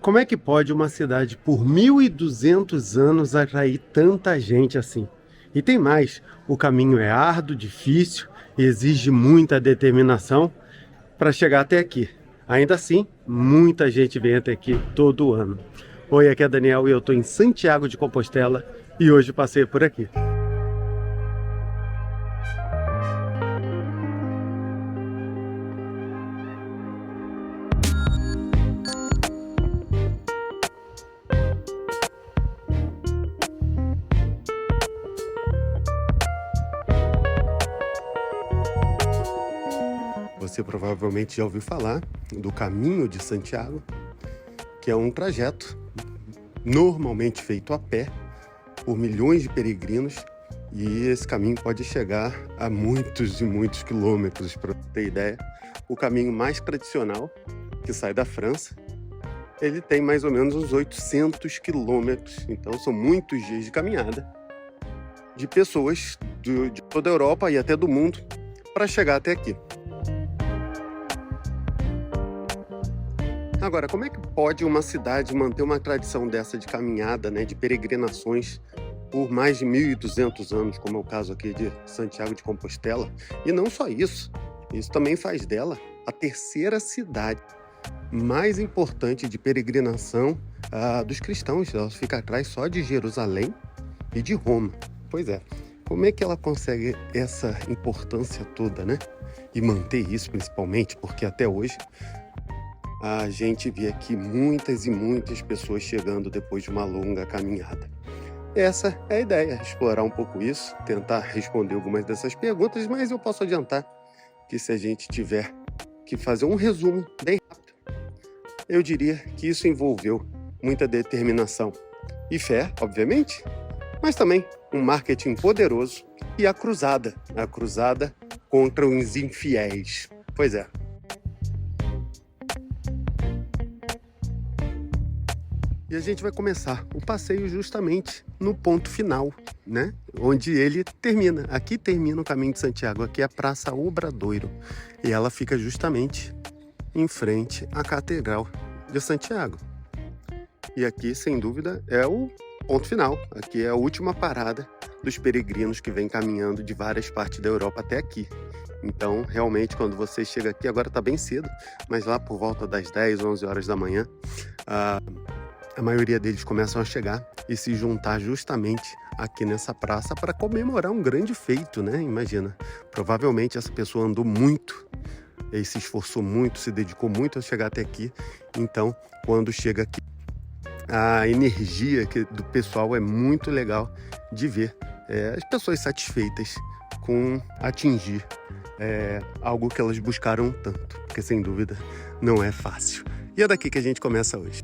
Como é que pode uma cidade por 1.200 anos atrair tanta gente assim? E tem mais, o caminho é árduo, difícil e exige muita determinação para chegar até aqui. Ainda assim, muita gente vem até aqui todo ano. Oi, aqui é Daniel e eu estou em Santiago de Compostela e hoje passei por aqui. Você provavelmente já ouviu falar do Caminho de Santiago, que é um trajeto normalmente feito a pé por milhões de peregrinos, e esse caminho pode chegar a muitos e muitos quilômetros. Para ter ideia, o caminho mais tradicional, que sai da França, ele tem mais ou menos uns 800 quilômetros, então são muitos dias de caminhada de pessoas de toda a Europa e até do mundo para chegar até aqui. Agora, como é que pode uma cidade manter uma tradição dessa de caminhada, de peregrinações por mais de 1.200 anos, como é o caso aqui de Santiago de Compostela? E não só isso, isso também faz dela a terceira cidade mais importante de peregrinação dos cristãos. Ela fica atrás só de Jerusalém e de Roma. Pois é, como é que ela consegue essa importância toda, E manter isso principalmente, porque até hoje a gente vê aqui muitas e muitas pessoas chegando depois de uma longa caminhada. Essa é a ideia, explorar um pouco isso, tentar responder algumas dessas perguntas, mas eu posso adiantar que se a gente tiver que fazer um resumo bem rápido, eu diria que isso envolveu muita determinação e fé, obviamente, mas também um marketing poderoso e a cruzada contra os infiéis. Pois é. E a gente vai começar o passeio justamente no ponto final, Onde ele termina. Aqui termina o Caminho de Santiago, aqui é a Praça Obradoiro. E ela fica justamente em frente à Catedral de Santiago. E aqui, sem dúvida, é o ponto final. Aqui é a última parada dos peregrinos que vêm caminhando de várias partes da Europa até aqui. Então, realmente, quando você chega aqui, agora está bem cedo, mas lá por volta das 10, 11 horas da manhã, a maioria deles começam a chegar e se juntar justamente aqui nessa praça para comemorar um grande feito, Imagina, provavelmente essa pessoa andou muito, e se esforçou muito, se dedicou muito a chegar até aqui. Então, quando chega aqui, a energia do pessoal é muito legal de ver. As pessoas satisfeitas com atingir algo que elas buscaram tanto, porque sem dúvida não é fácil. E é daqui que a gente começa hoje.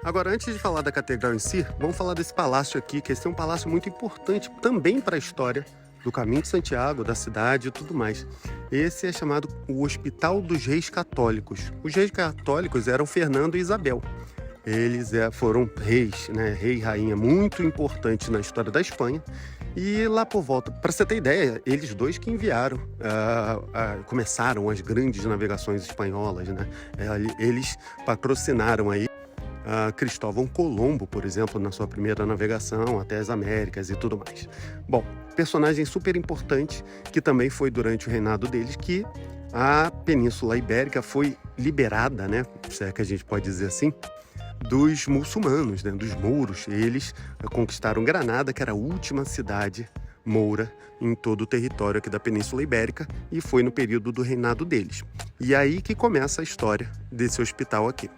Agora, antes de falar da catedral em si, vamos falar desse palácio aqui, que esse é um palácio muito importante também para a história do Caminho de Santiago, da cidade e tudo mais. Esse é chamado o Hospital dos Reis Católicos. Os reis católicos eram Fernando e Isabel. Eles foram reis, rei e rainha muito importantes na história da Espanha. E lá por volta, para você ter ideia, eles dois que enviaram, começaram as grandes navegações espanholas, Eles patrocinaram aí Cristóvão Colombo, por exemplo, na sua primeira navegação até as Américas e tudo mais. Bom, personagem super importante que também foi durante o reinado deles que a Península Ibérica foi liberada, se é que a gente pode dizer assim, dos muçulmanos, dos mouros. Eles conquistaram Granada, que era a última cidade moura em todo o território aqui da Península Ibérica, e foi no período do reinado deles. E aí que começa a história desse hospital aqui.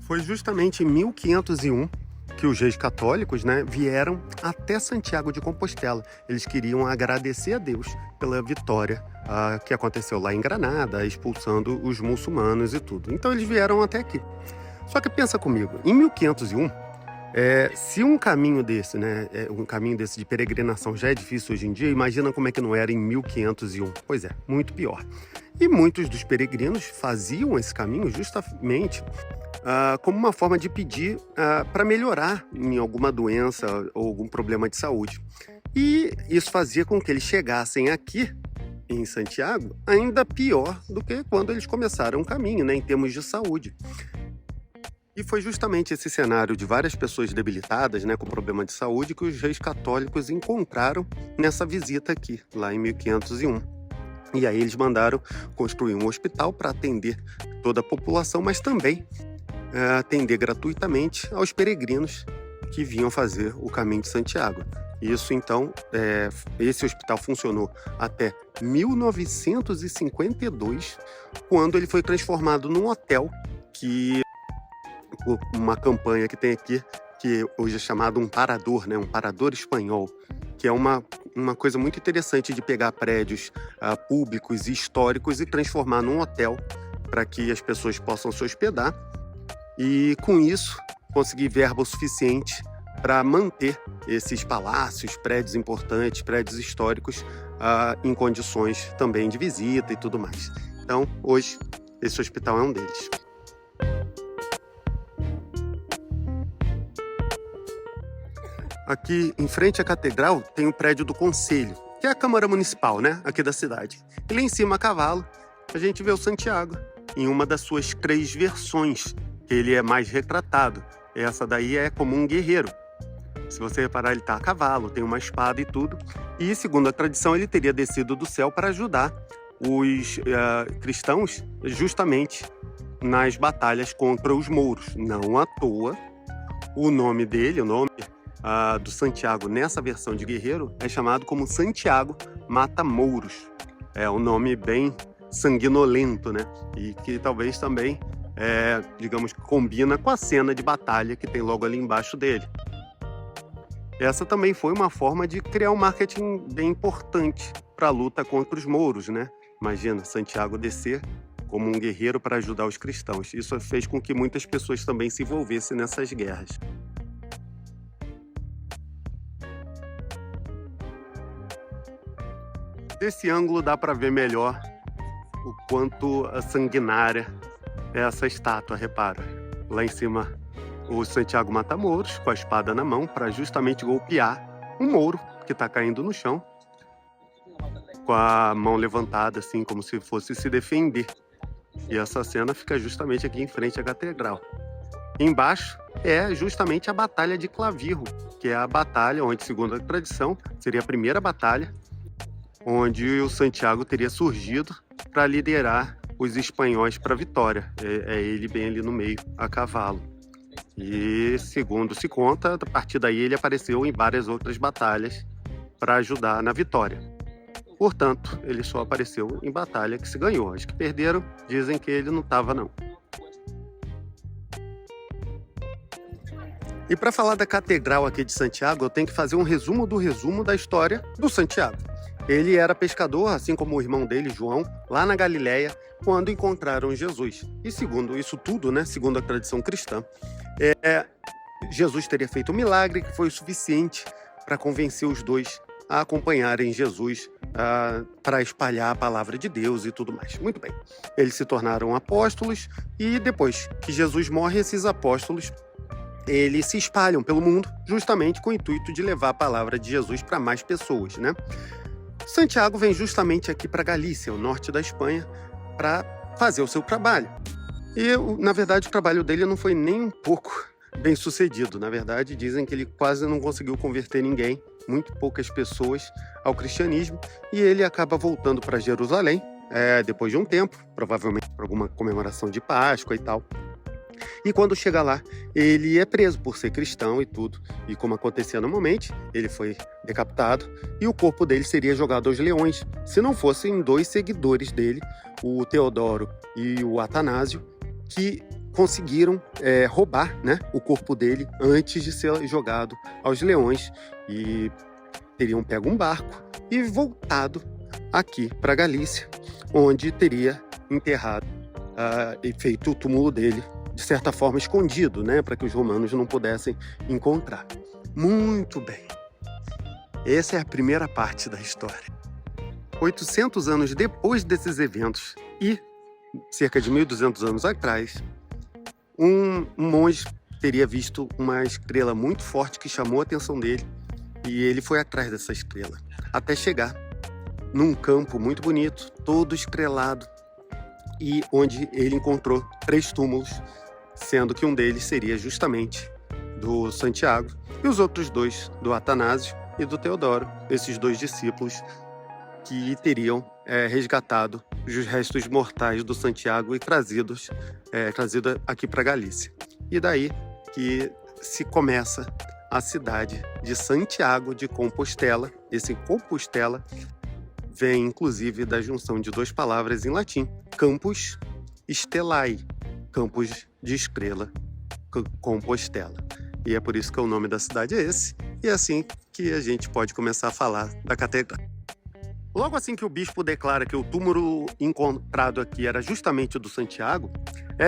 Foi justamente em 1501 que os reis católicos vieram até Santiago de Compostela. Eles queriam agradecer a Deus pela vitória que aconteceu lá em Granada, expulsando os muçulmanos e tudo. Então eles vieram até aqui. Só que pensa comigo, em 1501, se um caminho desse, um caminho desse de peregrinação já é difícil hoje em dia, imagina como é que não era em 1501. Pois é, muito pior. E muitos dos peregrinos faziam esse caminho justamente como uma forma de pedir para melhorar em alguma doença ou algum problema de saúde. E isso fazia com que eles chegassem aqui em Santiago ainda pior do que quando eles começaram o caminho, né, em termos de saúde. E foi justamente esse cenário de várias pessoas debilitadas, né, com problema de saúde, que os reis católicos encontraram nessa visita aqui, lá em 1501. E aí eles mandaram construir um hospital para atender toda a população, mas também atender gratuitamente aos peregrinos que vinham fazer o caminho de Santiago. Isso então, esse hospital funcionou até 1952, quando ele foi transformado num hotel, que uma campanha que tem aqui, que hoje é chamado um parador, né, um parador espanhol, que é uma coisa muito interessante de pegar prédios públicos e históricos e transformar num hotel para que as pessoas possam se hospedar e, com isso, conseguir verba suficiente para manter esses palácios, prédios importantes, prédios históricos em condições também de visita e tudo mais. Então, hoje, esse hospital é um deles. Aqui em frente à catedral tem o prédio do Conselho, que é a Câmara Municipal, né, aqui da cidade. E lá em cima, a cavalo, a gente vê o Santiago, em uma das suas 3 versões, que ele é mais retratado. Essa daí é como um guerreiro. Se você reparar, ele está a cavalo, tem uma espada e tudo. E, segundo a tradição, ele teria descido do céu para ajudar os cristãos justamente nas batalhas contra os mouros. Não à toa, o nome dele, o nome do Santiago nessa versão de guerreiro é chamado como Santiago Mata-Mouros. É um nome bem sanguinolento, né? E que talvez também, digamos, combina com a cena de batalha que tem logo ali embaixo dele. Essa também foi uma forma de criar um marketing bem importante para a luta contra os mouros, né? Imagina, Santiago descer como um guerreiro para ajudar os cristãos. Isso fez com que muitas pessoas também se envolvessem nessas guerras. Desse ângulo dá para ver melhor o quanto sanguinária é essa estátua, repara. Lá em cima, o Santiago Mata-Mouros, com a espada na mão, para justamente golpear um mouro que está caindo no chão, com a mão levantada, assim, como se fosse se defender. E essa cena fica justamente aqui em frente à catedral. Embaixo é justamente a Batalha de Clavirro, que é a batalha onde, segundo a tradição, seria a primeira batalha onde o Santiago teria surgido para liderar os espanhóis para a vitória. É ele bem ali no meio, a cavalo. E, segundo se conta, a partir daí ele apareceu em várias outras batalhas para ajudar na vitória. Portanto, ele só apareceu em batalha que se ganhou. As que perderam, dizem que ele não estava, não. E para falar da Catedral aqui de Santiago, eu tenho que fazer um resumo da história do Santiago. Ele era pescador, assim como o irmão dele, João, lá na Galileia, quando encontraram Jesus. E segundo isso tudo, né, segundo a tradição cristã, Jesus teria feito um milagre que foi o suficiente para convencer os dois a acompanharem Jesus para espalhar a palavra de Deus e tudo mais. Muito bem. Eles se tornaram apóstolos e depois que Jesus morre, esses apóstolos eles se espalham pelo mundo justamente com o intuito de levar a palavra de Jesus para mais pessoas, né? Santiago vem justamente aqui para Galícia, o norte da Espanha, para fazer o seu trabalho. E, na verdade, o trabalho dele não foi nem um pouco bem sucedido. Na verdade, dizem que ele quase não conseguiu converter ninguém, muito poucas pessoas, ao cristianismo, e ele acaba voltando para Jerusalém, depois de um tempo, provavelmente por alguma comemoração de Páscoa e tal. E quando chega lá, ele é preso por ser cristão e tudo. E como acontecia normalmente, ele foi decapitado e o corpo dele seria jogado aos leões, se não fossem 2 seguidores dele, o Teodoro e o Atanásio, que conseguiram roubar, né, o corpo dele antes de ser jogado aos leões. E teriam pego um barco e voltado aqui para Galícia, onde teria enterrado e feito o túmulo dele, de certa forma escondido, né, para que os romanos não pudessem encontrar. Muito bem. Essa é a primeira parte da história. 800 anos depois desses eventos e cerca de 1.200 anos atrás, um monge teria visto uma estrela muito forte que chamou a atenção dele e ele foi atrás dessa estrela, até chegar num campo muito bonito, todo estrelado, e onde ele encontrou 3 túmulos, sendo que um deles seria justamente do Santiago e os outros 2 do Atanásio e do Teodoro, esses 2 discípulos que teriam resgatado os restos mortais do Santiago e trazido aqui para Galícia. E daí que se começa a cidade de Santiago de Compostela. Esse Compostela vem inclusive da junção de 2 palavras em latim, campus stellae, campus de estrela, Compostela. E é por isso que o nome da cidade é esse, e é assim que a gente pode começar a falar da catedral. Logo assim que o bispo declara que o túmulo encontrado aqui era justamente o do Santiago,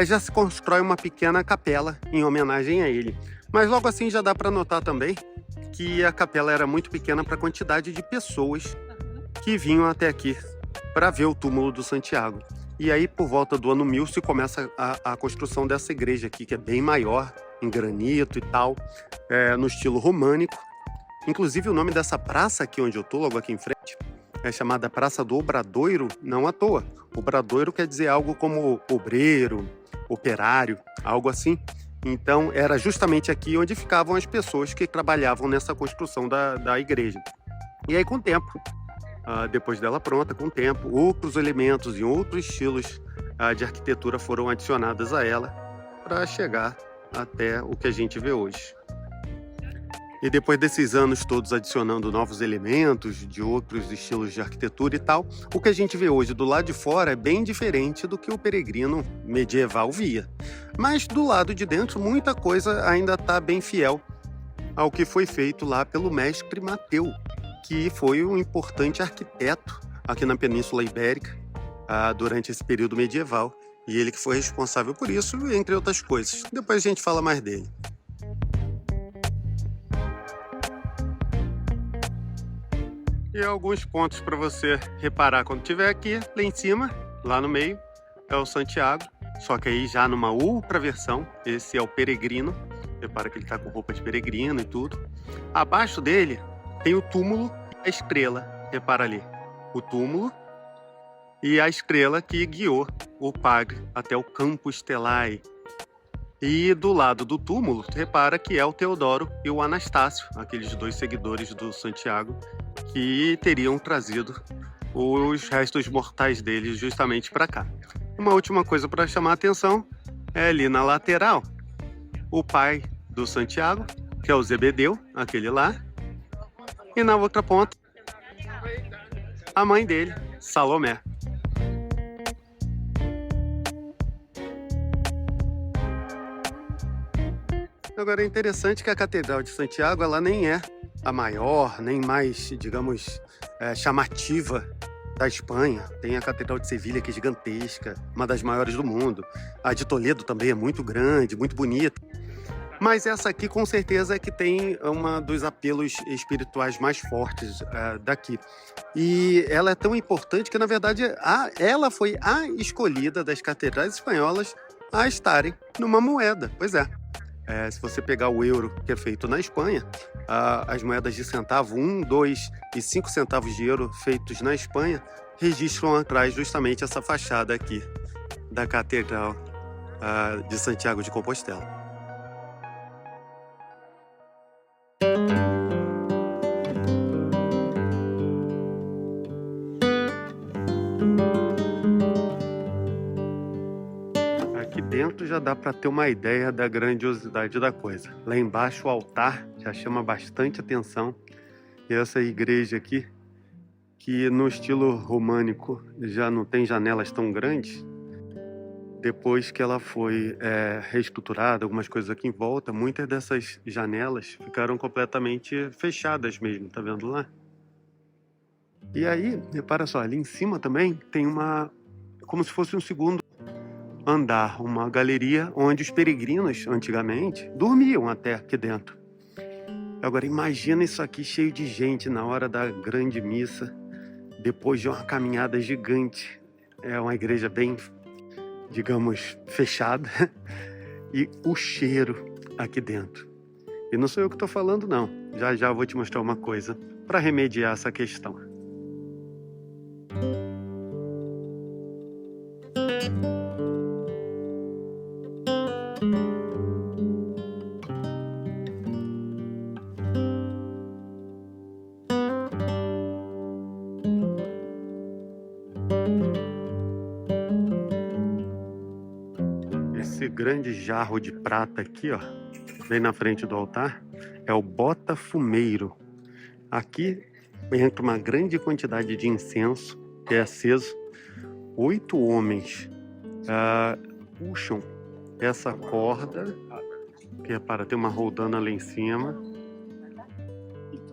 já se constrói uma pequena capela em homenagem a ele. Mas logo assim já dá para notar também que a capela era muito pequena para a quantidade de pessoas que vinham até aqui para ver o túmulo do Santiago. E aí, por volta do ano 1000, se começa a construção dessa igreja aqui, que é bem maior, em granito e tal, no estilo românico. Inclusive, o nome dessa praça aqui onde eu estou, logo aqui em frente, é chamada Praça do Obradoiro, não à toa. Obradoiro quer dizer algo como obreiro, operário, algo assim. Então, era justamente aqui onde ficavam as pessoas que trabalhavam nessa construção da igreja. E aí, com o tempo, depois dela pronta, com o tempo, outros elementos e outros estilos de arquitetura foram adicionados a ela para chegar até o que a gente vê hoje. E depois desses anos todos adicionando novos elementos de outros estilos de arquitetura e tal, o que a gente vê hoje do lado de fora é bem diferente do que o peregrino medieval via. Mas do lado de dentro, muita coisa ainda está bem fiel ao que foi feito lá pelo mestre Mateu, que foi um importante arquiteto aqui na Península Ibérica durante esse período medieval. E ele que foi responsável por isso, entre outras coisas. Depois a gente fala mais dele. E alguns pontos para você reparar quando estiver aqui, lá em cima, lá no meio, é o Santiago, só que aí já numa ultra versão. Esse é o peregrino, repara que ele está com roupa de peregrino e tudo. Abaixo dele tem o túmulo e a estrela, repara ali, o túmulo e a estrela que guiou o padre até o Campus Stellae. E do lado do túmulo, repara que é o Teodoro e o Anastácio, aqueles 2 seguidores do Santiago, que teriam trazido os restos mortais deles justamente para cá. Uma última coisa para chamar a atenção é ali na lateral, o pai do Santiago, que é o Zebedeu, aquele lá, e na outra ponta, a mãe dele, Salomé. Agora é interessante que a Catedral de Santiago ela nem é a maior, nem mais, digamos, chamativa da Espanha. Tem a Catedral de Sevilha, que é gigantesca, uma das maiores do mundo. A de Toledo também é muito grande, muito bonita. Mas essa aqui, com certeza, é que tem um dos apelos espirituais mais fortes daqui. E ela é tão importante que, na verdade, ela foi a escolhida das catedrais espanholas a estarem numa moeda. Pois é. Se você pegar o euro, que é feito na Espanha, as moedas de centavo, 1, 2 e 5 centavos de euro feitos na Espanha, registram atrás justamente essa fachada aqui da Catedral de Santiago de Compostela. Dentro já dá para ter uma ideia da grandiosidade da coisa. Lá embaixo o altar já chama bastante atenção. E essa igreja aqui, que no estilo românico já não tem janelas tão grandes, depois que ela foi reestruturada, algumas coisas aqui em volta, muitas dessas janelas ficaram completamente fechadas mesmo, tá vendo lá? E aí, repara só, ali em cima também tem como se fosse um segundo andar, uma galeria onde os peregrinos, antigamente, dormiam até aqui dentro. Agora imagina isso aqui cheio de gente na hora da grande missa, depois de uma caminhada gigante. É uma igreja bem, digamos, fechada, e o cheiro aqui dentro. E não sou eu que estou falando, não. Já já vou te mostrar uma coisa para remediar essa questão. Esse grande jarro de prata aqui, ó, bem na frente do altar, é o bota-fumeiro. Aqui entra uma grande quantidade de incenso que é aceso. 8 homens puxam essa corda, que é para ter uma roldana lá em cima.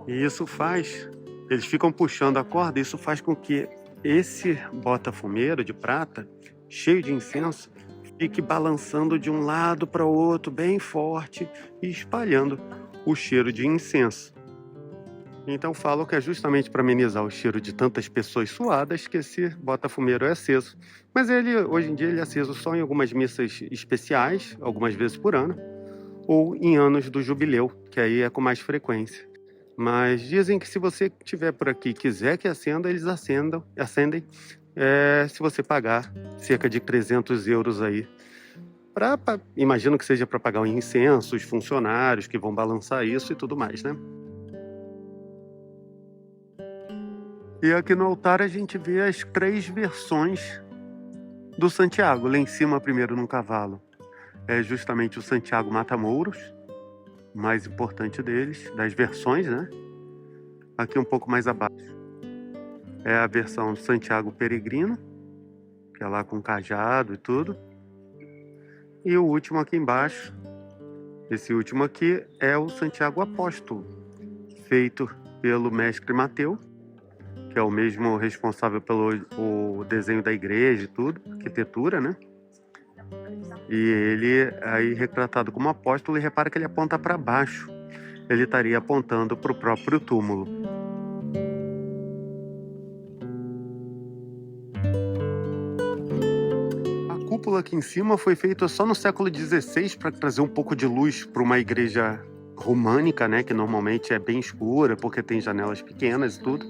E isso faz, eles ficam puxando a corda, isso faz com que esse bota-fumeiro de prata, cheio de incenso, fique balançando de um lado para o outro bem forte e espalhando o cheiro de incenso. Então falam que é justamente para amenizar o cheiro de tantas pessoas suadas que esse bota-fumeiro é aceso. Mas ele, hoje em dia, ele é aceso só em algumas missas especiais, algumas vezes por ano, ou em anos do jubileu, que aí é com mais frequência. Mas dizem que se você estiver por aqui e quiser que acenda, eles acendem, se você pagar cerca de 300 euros aí. Imagino que seja para pagar o incenso, os funcionários que vão balançar isso e tudo mais, né? E aqui no altar a gente vê as 3 versões do Santiago. Lá em cima, primeiro num cavalo, é justamente o Santiago Mata-Mouros, o mais importante deles, das versões, né? Aqui um pouco mais abaixo é a versão Santiago Peregrino, que é lá com cajado e tudo. E o último aqui embaixo, esse último aqui, é o Santiago Apóstolo, feito pelo mestre Mateu, que é o mesmo responsável pelo o desenho da igreja e tudo, arquitetura, né? E ele, aí retratado como apóstolo, e repara que ele aponta para baixo. Ele estaria apontando para o próprio túmulo. A cúpula aqui em cima foi feita só no século XVI para trazer um pouco de luz para uma igreja românica, né, que normalmente é bem escura porque tem janelas pequenas e tudo.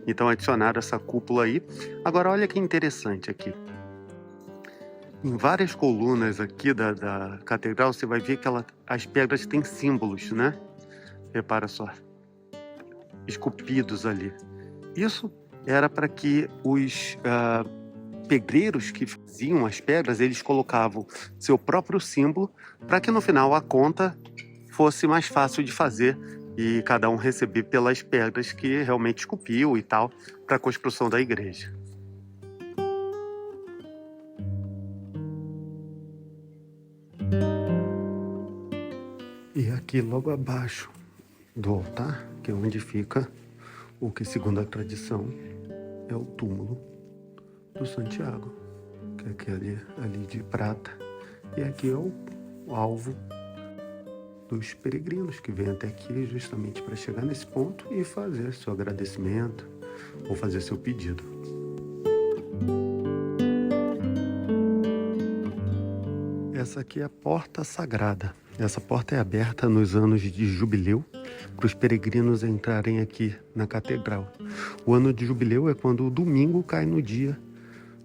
Então adicionaram essa cúpula aí. Agora olha que interessante aqui. Em várias colunas aqui da catedral você vai ver que as pedras têm símbolos, né? Repara só, esculpidos ali. Isso era para que os pedreiros que faziam as pedras, eles colocavam seu próprio símbolo para que no final a conta fosse mais fácil de fazer e cada um receber pelas pedras que realmente esculpiu e tal, para a construção da igreja. E aqui logo abaixo do altar, que é onde fica o que, segundo a tradição, é o túmulo do Santiago, que é aquele ali de prata. E aqui é o alvo dos peregrinos que vêm até aqui justamente para chegar nesse ponto e fazer seu agradecimento ou fazer seu pedido. Essa aqui é a porta sagrada. Essa porta é aberta nos anos de jubileu para os peregrinos entrarem aqui na catedral. O ano de jubileu é quando o domingo cai no dia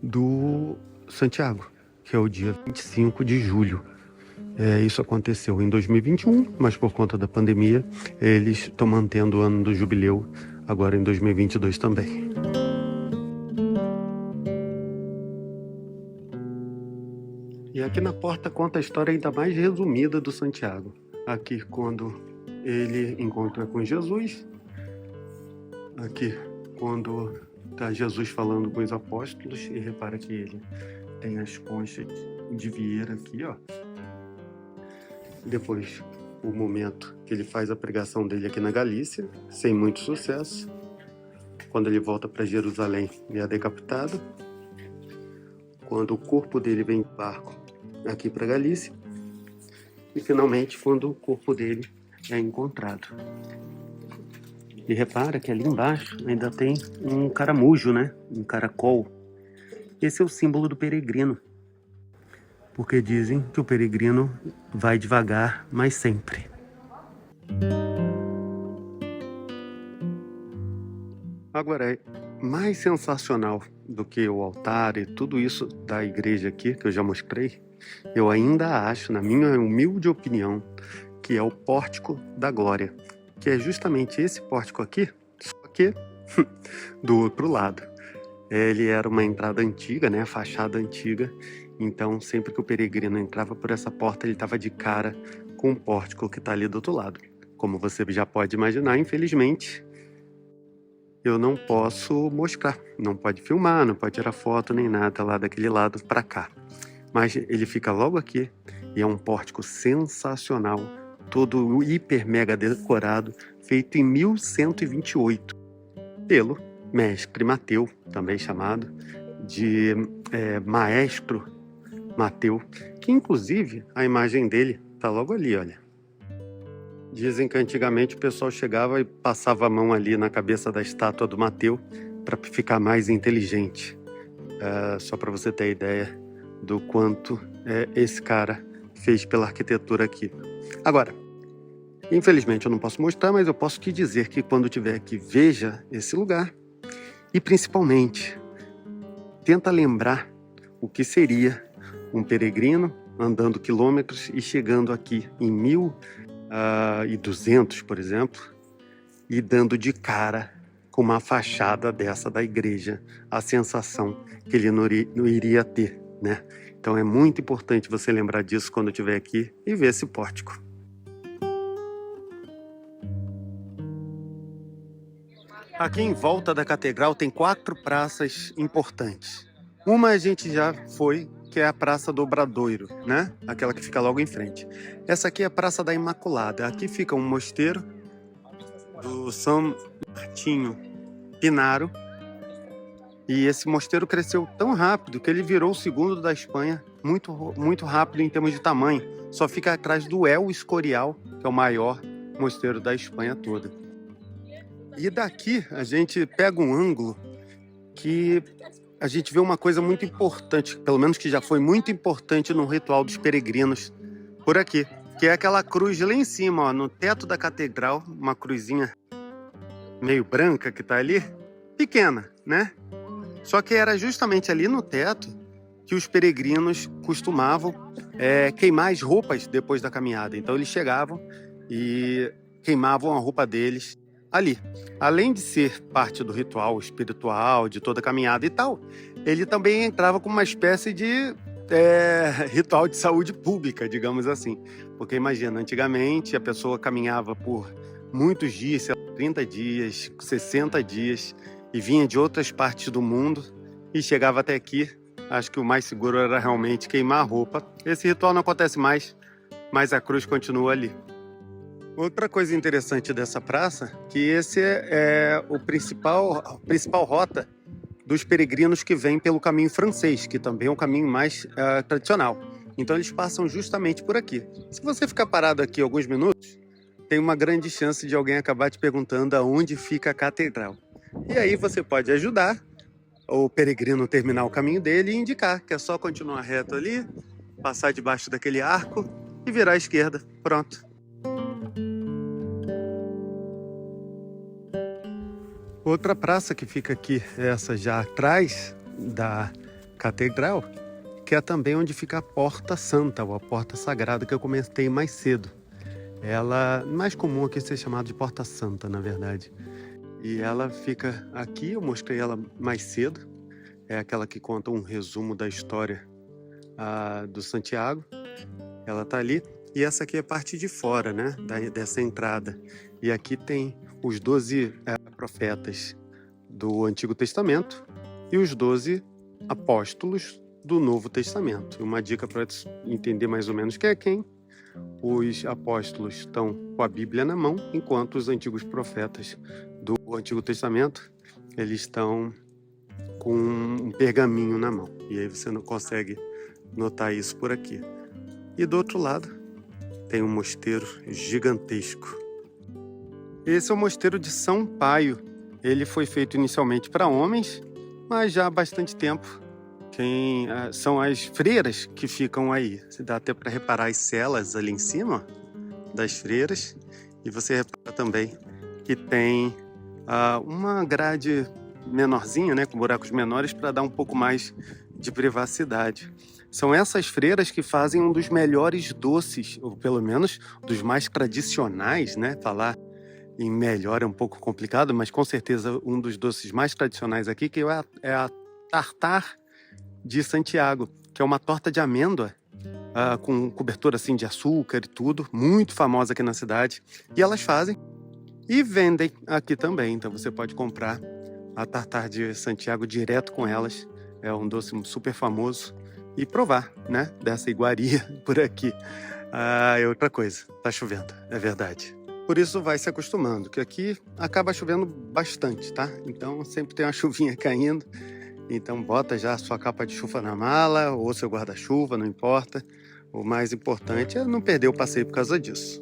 do Santiago, que é o dia 25 de julho. Isso aconteceu em 2021, mas por conta da pandemia, eles estão mantendo o ano do jubileu agora em 2022 também. E aqui na porta conta a história ainda mais resumida do Santiago. Aqui quando ele encontra com Jesus, aqui quando está Jesus falando com os apóstolos, e repara que ele tem as conchas de vieira aqui, ó. Depois, o momento que ele faz a pregação dele aqui na Galícia, sem muito sucesso. Quando ele volta para Jerusalém e é decapitado. Quando o corpo dele vem em barco aqui para Galícia. E finalmente, quando o corpo dele é encontrado. E repara que ali embaixo ainda tem um caramujo, né? Um caracol. Esse é o símbolo do peregrino. Porque dizem que o peregrino vai devagar, mas sempre. Agora, mais sensacional do que o altar e tudo isso da igreja aqui, que eu já mostrei, eu ainda acho, na minha humilde opinião, que é o Pórtico da Glória, que é justamente esse pórtico aqui, só que do outro lado. Ele era uma entrada antiga, né, fachada antiga, então sempre que o peregrino entrava por essa porta, ele estava de cara com o pórtico que está ali do outro lado. Como você já pode imaginar, infelizmente, eu não posso mostrar, não pode filmar, não pode tirar foto nem nada lá daquele lado para cá. Mas ele fica logo aqui e é um pórtico sensacional, todo hiper mega decorado, feito em 1128 pelo mestre Mateu, também chamado de Maestro Mateu, que inclusive a imagem dele tá logo ali, olha. Dizem que antigamente o pessoal chegava e passava a mão ali na cabeça da estátua do Mateu para ficar mais inteligente. Só para você ter ideia do quanto esse cara fez pela arquitetura aqui. Agora, infelizmente eu não posso mostrar, mas eu posso te dizer que quando tiver aqui, veja esse lugar e principalmente tenta lembrar o que seria um peregrino andando quilômetros e chegando aqui em 1200, por exemplo, e dando de cara com uma fachada dessa da igreja, a sensação que ele não iria ter, né? Então é muito importante você lembrar disso quando estiver aqui e ver esse pórtico. Aqui em volta da catedral tem 4 praças importantes. Uma a gente já foi, que é a Praça do Obradoiro, né? Aquela que fica logo em frente. Essa aqui é a Praça da Imaculada. Aqui fica um mosteiro do São Martinho Pinaro. E esse mosteiro cresceu tão rápido que ele virou o segundo da Espanha, muito rápido em termos de tamanho. Só fica atrás do El Escorial, que é o maior mosteiro da Espanha toda. E daqui a gente pega um ângulo que a gente vê uma coisa muito importante, pelo menos que já foi muito importante no ritual dos peregrinos por aqui, que é aquela cruz lá em cima, ó, no teto da catedral, uma cruzinha meio branca que tá ali, pequena, né? Só que era justamente ali no teto que os peregrinos costumavam queimar as roupas depois da caminhada. Então eles chegavam e queimavam a roupa deles ali. Além de ser parte do ritual espiritual, de toda a caminhada e tal, ele também entrava como uma espécie de ritual de saúde pública, digamos assim. Porque imagina, antigamente a pessoa caminhava por muitos dias, sei lá, 30 dias, 60 dias, e vinha de outras partes do mundo e chegava até aqui. Acho que o mais seguro era realmente queimar a roupa. Esse ritual não acontece mais, mas a cruz continua ali. Outra coisa interessante dessa praça, que esse é a principal rota dos peregrinos que vêm pelo caminho francês, que também é um caminho mais tradicional. Então eles passam justamente por aqui. Se você ficar parado aqui alguns minutos, tem uma grande chance de alguém acabar te perguntando aonde fica a catedral. E aí você pode ajudar o peregrino a terminar o caminho dele e indicar que é só continuar reto ali, passar debaixo daquele arco e virar à esquerda. Pronto. Outra praça que fica aqui, essa já atrás da catedral, que é também onde fica a Porta Santa, ou a Porta Sagrada que eu comentei mais cedo. Ela, mais comum aqui ser chamada de Porta Santa, na verdade. E ela fica aqui, eu mostrei ela mais cedo. É aquela que conta um resumo da história do Santiago. Ela tá ali. E essa aqui é a parte de fora, né, dessa entrada. E aqui tem os 12 profetas do Antigo Testamento e os 12 apóstolos do Novo Testamento. Uma dica para entender mais ou menos quem é quem. Os apóstolos estão com a Bíblia na mão, enquanto os antigos profetas do Antigo Testamento, eles estão com um pergaminho na mão. E aí você não consegue notar isso por aqui. E do outro lado, tem um mosteiro gigantesco. Esse é o mosteiro de São Paio. Ele foi feito inicialmente para homens, mas já há bastante tempo são as freiras que ficam aí. Você dá até para reparar as celas ali em cima das freiras. E você repara também que tem uma grade menorzinho, né, com buracos menores, para dar um pouco mais de privacidade. São essas freiras que fazem um dos melhores doces, ou pelo menos dos mais tradicionais, né? Falar em melhor é um pouco complicado, mas com certeza um dos doces mais tradicionais aqui, que é a tartar de Santiago, que é uma torta de amêndoa com cobertura assim de açúcar e tudo, muito famosa aqui na cidade. E elas fazem e vendem aqui também, então você pode comprar a tartar de Santiago direto com elas. É um doce super famoso. E provar, né, dessa iguaria por aqui. É outra coisa, tá chovendo, é verdade. Por isso vai se acostumando, que aqui acaba chovendo bastante, tá? Então sempre tem uma chuvinha caindo. Então bota já a sua capa de chuva na mala ou seu guarda-chuva, não importa. O mais importante é não perder o passeio por causa disso.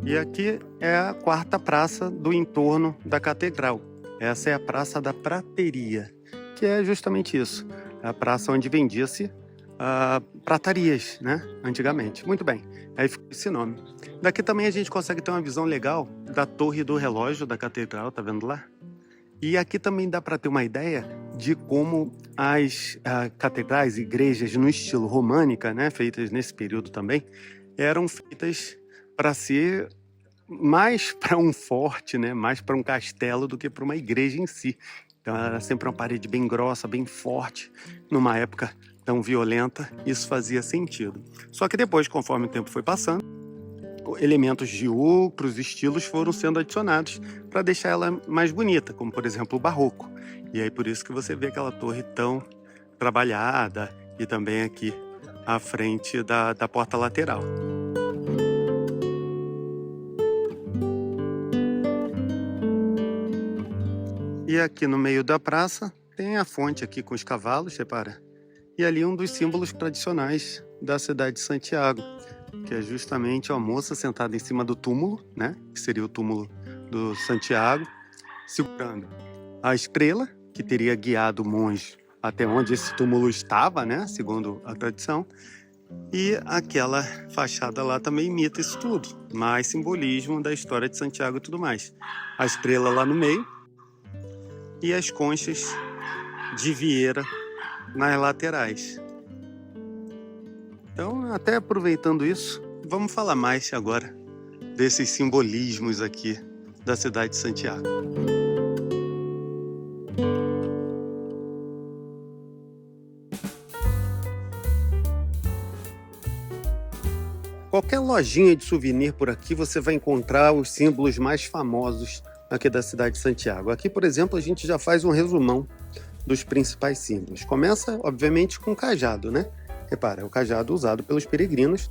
E aqui é a quarta praça do entorno da catedral. Essa é a Praça da Prateria, que é justamente isso. É a praça onde vendia-se pratarias, né? Antigamente. Muito bem, aí ficou esse nome. Daqui também a gente consegue ter uma visão legal da torre do relógio da catedral, tá vendo lá? E aqui também dá para ter uma ideia de como as catedrais, igrejas no estilo românica, né? Feitas nesse período também, eram feitas para ser mais para um forte, né? Mais para um castelo do que para uma igreja em si. Então era sempre uma parede bem grossa, bem forte, numa época tão violenta, isso fazia sentido. Só que depois, conforme o tempo foi passando, elementos de outros estilos foram sendo adicionados para deixar ela mais bonita, como por exemplo o barroco. E aí por isso que você vê aquela torre tão trabalhada e também aqui à frente da porta lateral. E aqui no meio da praça tem a fonte aqui com os cavalos, repara. E ali um dos símbolos tradicionais da cidade de Santiago, que é justamente a moça sentada em cima do túmulo, né? Que seria o túmulo do Santiago, segurando a estrela, que teria guiado o monge até onde esse túmulo estava, né? Segundo a tradição. E aquela fachada lá também imita isso tudo, mais simbolismo da história de Santiago e tudo mais. A estrela lá no meio e as conchas de Vieira nas laterais. Então, até aproveitando isso, vamos falar mais agora desses simbolismos aqui da cidade de Santiago. Qualquer lojinha de souvenir por aqui você vai encontrar os símbolos mais famosos aqui da cidade de Santiago. Aqui, por exemplo, a gente já faz um resumão dos principais símbolos. Começa, obviamente, com o cajado, né? Repara, é o cajado usado pelos peregrinos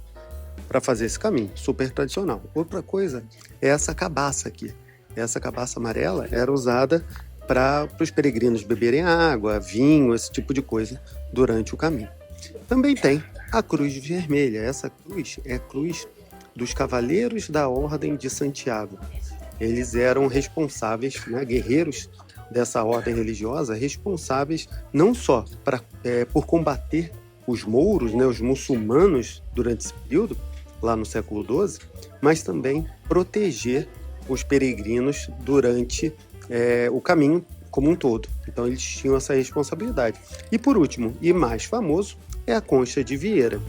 para fazer esse caminho, super tradicional. Outra coisa é essa cabaça aqui. Essa cabaça amarela era usada para os peregrinos beberem água, vinho, esse tipo de coisa durante o caminho. Também tem a cruz vermelha. Essa cruz é a cruz dos Cavaleiros da Ordem de Santiago. Eles eram responsáveis, né, guerreiros dessa ordem religiosa, responsáveis não só por combater os mouros, né, os muçulmanos durante esse período, lá no século XII, mas também proteger os peregrinos durante o caminho como um todo. Então eles tinham essa responsabilidade. E por último, e mais famoso, é a concha de Vieira.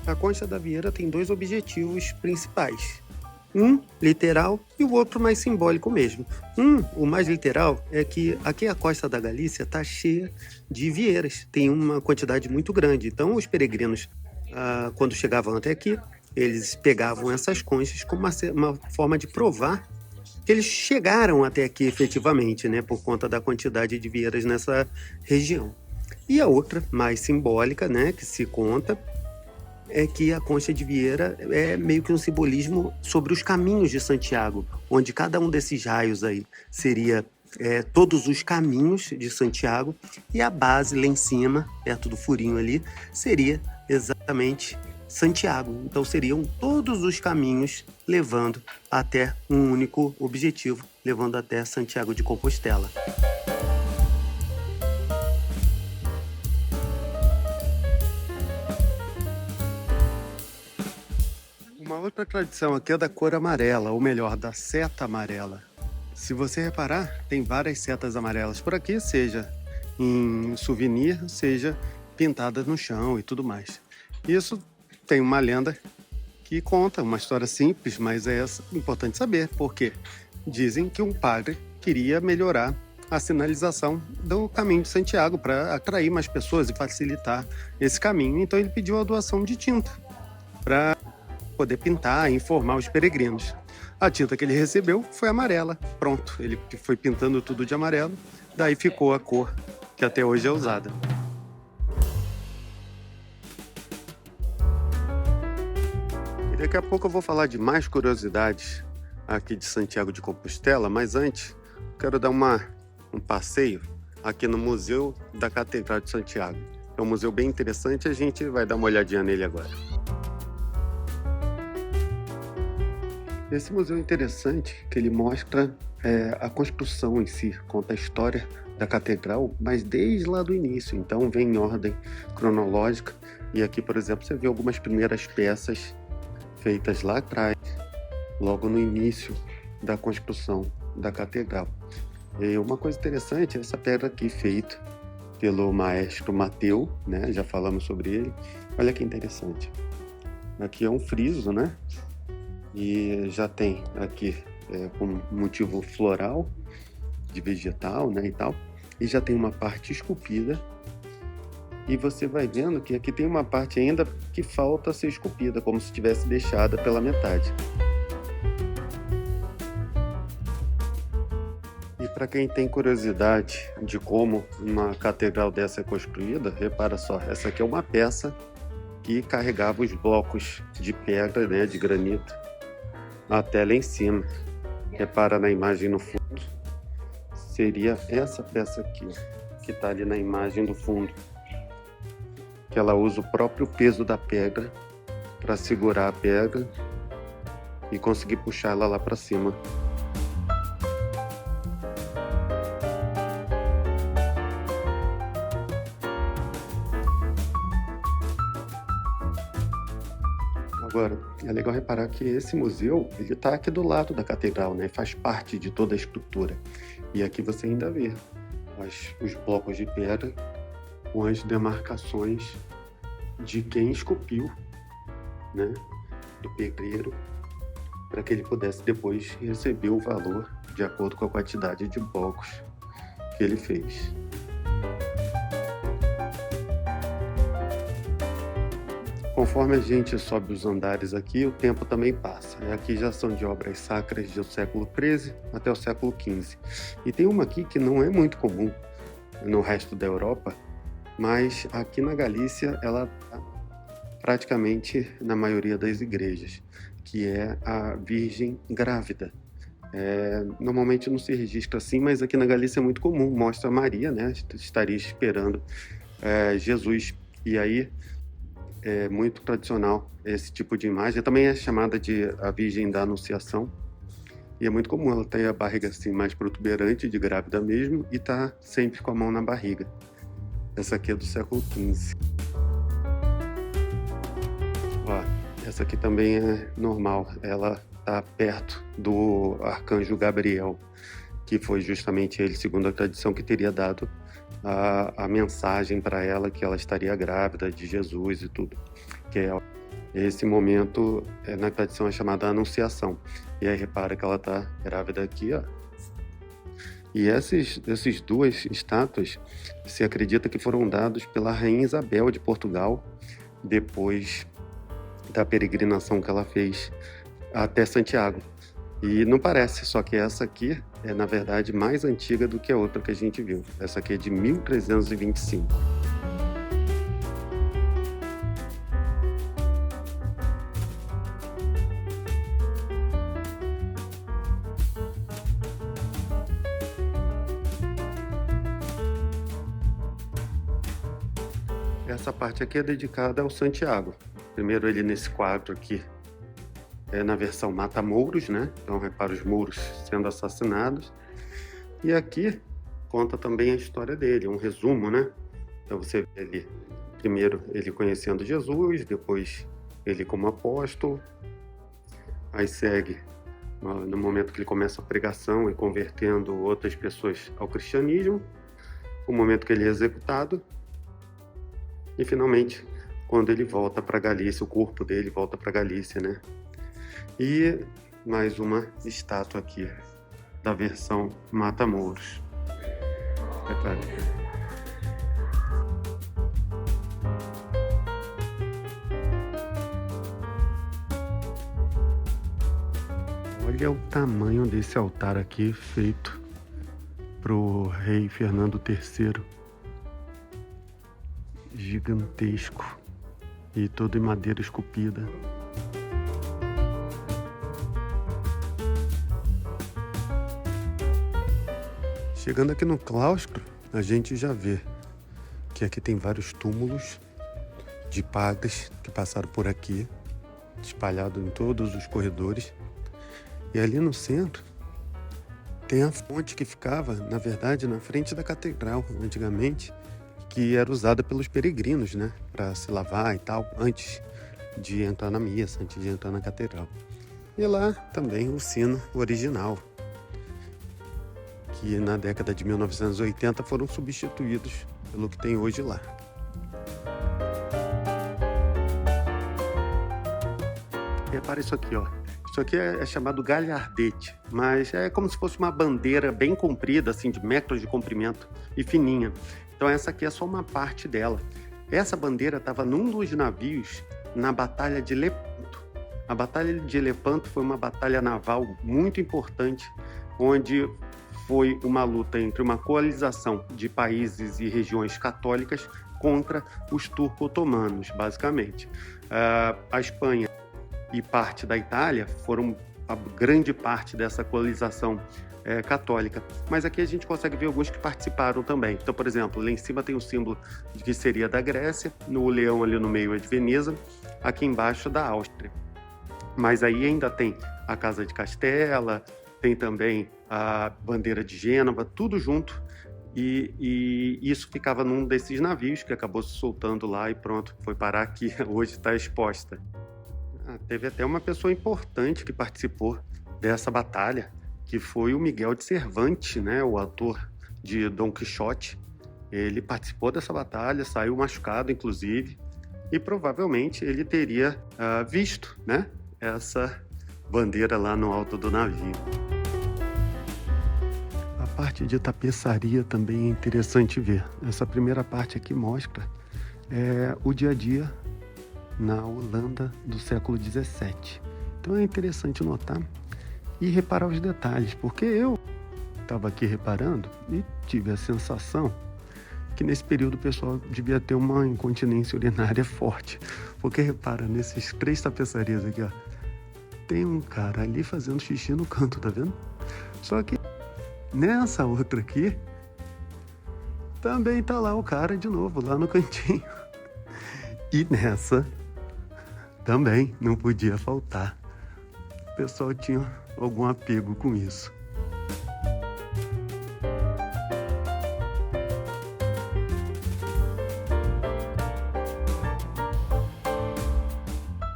A concha da Vieira tem dois objetivos principais. Um literal e o outro mais simbólico mesmo. O mais literal é que aqui a costa da Galícia está cheia de vieiras, tem uma quantidade muito grande. Então os peregrinos, quando chegavam até aqui, eles pegavam essas conchas como uma forma de provar que eles chegaram até aqui efetivamente, né, por conta da quantidade de vieiras nessa região. E a outra, mais simbólica, né, que se conta, é que a concha de Vieira é meio que um simbolismo sobre os caminhos de Santiago, onde cada um desses raios aí seria todos os caminhos de Santiago, e a base lá em cima, perto do furinho ali, seria exatamente Santiago. Então seriam todos os caminhos levando até um único objetivo, levando até Santiago de Compostela. Uma outra tradição aqui é da cor amarela, ou melhor, da seta amarela. Se você reparar, tem várias setas amarelas por aqui, seja em souvenir, seja pintadas no chão e tudo mais. Isso tem uma lenda que conta uma história simples, mas é importante saber, porque dizem que um padre queria melhorar a sinalização do caminho de Santiago para atrair mais pessoas e facilitar esse caminho. Então ele pediu a doação de tinta para poder pintar e informar os peregrinos. A tinta que ele recebeu foi amarela. Pronto, ele foi pintando tudo de amarelo, daí ficou a cor que até hoje é usada. E daqui a pouco eu vou falar de mais curiosidades aqui de Santiago de Compostela, mas antes quero dar um passeio aqui no Museu da Catedral de Santiago. É um museu bem interessante, a gente vai dar uma olhadinha nele agora. Esse museu é interessante, que ele mostra a construção em si, conta a história da catedral, mas desde lá do início, então vem em ordem cronológica. E aqui, por exemplo, você vê algumas primeiras peças feitas lá atrás, logo no início da construção da catedral. E uma coisa interessante é essa pedra aqui, feita pelo maestro Mateu, né? Já falamos sobre ele. Olha que interessante. Aqui é um friso, né? E já tem aqui com motivo floral, de vegetal, né, e tal. E já tem uma parte esculpida. E você vai vendo que aqui tem uma parte ainda que falta ser esculpida, como se tivesse deixada pela metade. E para quem tem curiosidade de como uma catedral dessa é construída, repara só, essa aqui é uma peça que carregava os blocos de pedra, né, de granito, até lá em cima. Repara na imagem no fundo. Seria essa peça aqui, que está ali na imagem do fundo. Que ela usa o próprio peso da pedra para segurar a pedra e conseguir puxar ela lá para cima. Agora, é legal reparar que esse museu, ele está aqui do lado da catedral, né? Faz parte de toda a estrutura. E aqui você ainda vê os blocos de pedra com as demarcações de quem esculpiu, né? Do pedreiro, para que ele pudesse depois receber o valor de acordo com a quantidade de blocos que ele fez. Conforme a gente sobe os andares aqui, o tempo também passa. Aqui já são de obras sacras do século XIII até o século XV. E tem uma aqui que não é muito comum no resto da Europa, mas aqui na Galícia ela está praticamente na maioria das igrejas, que é a Virgem Grávida. Normalmente não se registra assim, mas aqui na Galícia é muito comum. Mostra Maria, né? Estaria esperando Jesus. E aí é muito tradicional esse tipo de imagem. Também é chamada de a Virgem da Anunciação. E é muito comum ela ter a barriga assim mais protuberante, de grávida mesmo, e tá sempre com a mão na barriga. Essa aqui é do século XV. Ó, essa aqui também é normal. Ela tá perto do arcanjo Gabriel, que foi justamente ele, segundo a tradição, que teria dado a mensagem para ela que ela estaria grávida de Jesus e tudo. Que é esse momento, na tradição é chamada Anunciação. E aí repara que ela está grávida aqui, ó. E essas duas estátuas se acredita que foram dados pela Rainha Isabel de Portugal depois da peregrinação que ela fez até Santiago. E não parece, só que essa aqui é, na verdade, mais antiga do que a outra que a gente viu. Essa aqui é de 1325. Essa parte aqui é dedicada ao Santiago. Primeiro ele nesse quadro aqui é na versão mata-mouros, né? Então repara os mouros sendo assassinados. E aqui conta também a história dele, um resumo, né? Então você vê ali, primeiro ele conhecendo Jesus, depois ele como apóstolo, aí segue no momento que ele começa a pregação e convertendo outras pessoas ao cristianismo, o momento que ele é executado, e finalmente quando ele volta para Galícia, o corpo dele volta para Galícia, né? E mais uma estátua aqui da versão Mata-Mouros. Olha o tamanho desse altar aqui, feito pro rei Fernando III. Gigantesco. E todo em madeira esculpida. Chegando aqui no claustro, a gente já vê que aqui tem vários túmulos de padres que passaram por aqui, espalhados em todos os corredores. E ali no centro tem a fonte que ficava, na verdade, na frente da catedral, antigamente, que era usada pelos peregrinos, né, para se lavar e tal, antes de entrar na missa, antes de entrar na catedral. E lá também o sino original, que na década de 1980 foram substituídos pelo que tem hoje lá. Repara isso aqui, ó. Isso aqui é chamado galhardete, mas é como se fosse uma bandeira bem comprida, assim, de metros de comprimento e fininha. Então essa aqui é só uma parte dela. Essa bandeira estava num dos navios na Batalha de Lepanto. A Batalha de Lepanto foi uma batalha naval muito importante, onde foi uma luta entre uma coalização de países e regiões católicas contra os turco-otomanos, basicamente. A Espanha e parte da Itália foram a grande parte dessa coalização católica. Mas aqui a gente consegue ver alguns que participaram também. Então, por exemplo, lá em cima tem o símbolo de que seria da Grécia, no leão ali no meio é de Veneza, aqui embaixo da Áustria. Mas aí ainda tem a Casa de Castela, tem também a bandeira de Gênova, tudo junto. E isso ficava num desses navios que acabou se soltando lá e pronto, foi parar aqui. Hoje está exposta. Teve até uma pessoa importante que participou dessa batalha, que foi o Miguel de Cervantes, né, o autor de Dom Quixote. Ele participou dessa batalha, saiu machucado, inclusive, e provavelmente ele teria visto, né, essa bandeira lá no alto do navio. A parte de tapeçaria também é interessante ver. Essa primeira parte aqui mostra o dia a dia na Holanda do século XVII. Então é interessante notar e reparar os detalhes, porque eu estava aqui reparando e tive a sensação que nesse período o pessoal devia ter uma incontinência urinária forte, porque repara, nesses 3 tapeçarias aqui, ó, tem um cara ali fazendo xixi no canto, tá vendo? Só que nessa outra aqui também tá lá o cara de novo, lá no cantinho. E nessa também não podia faltar. O pessoal tinha algum apego com isso.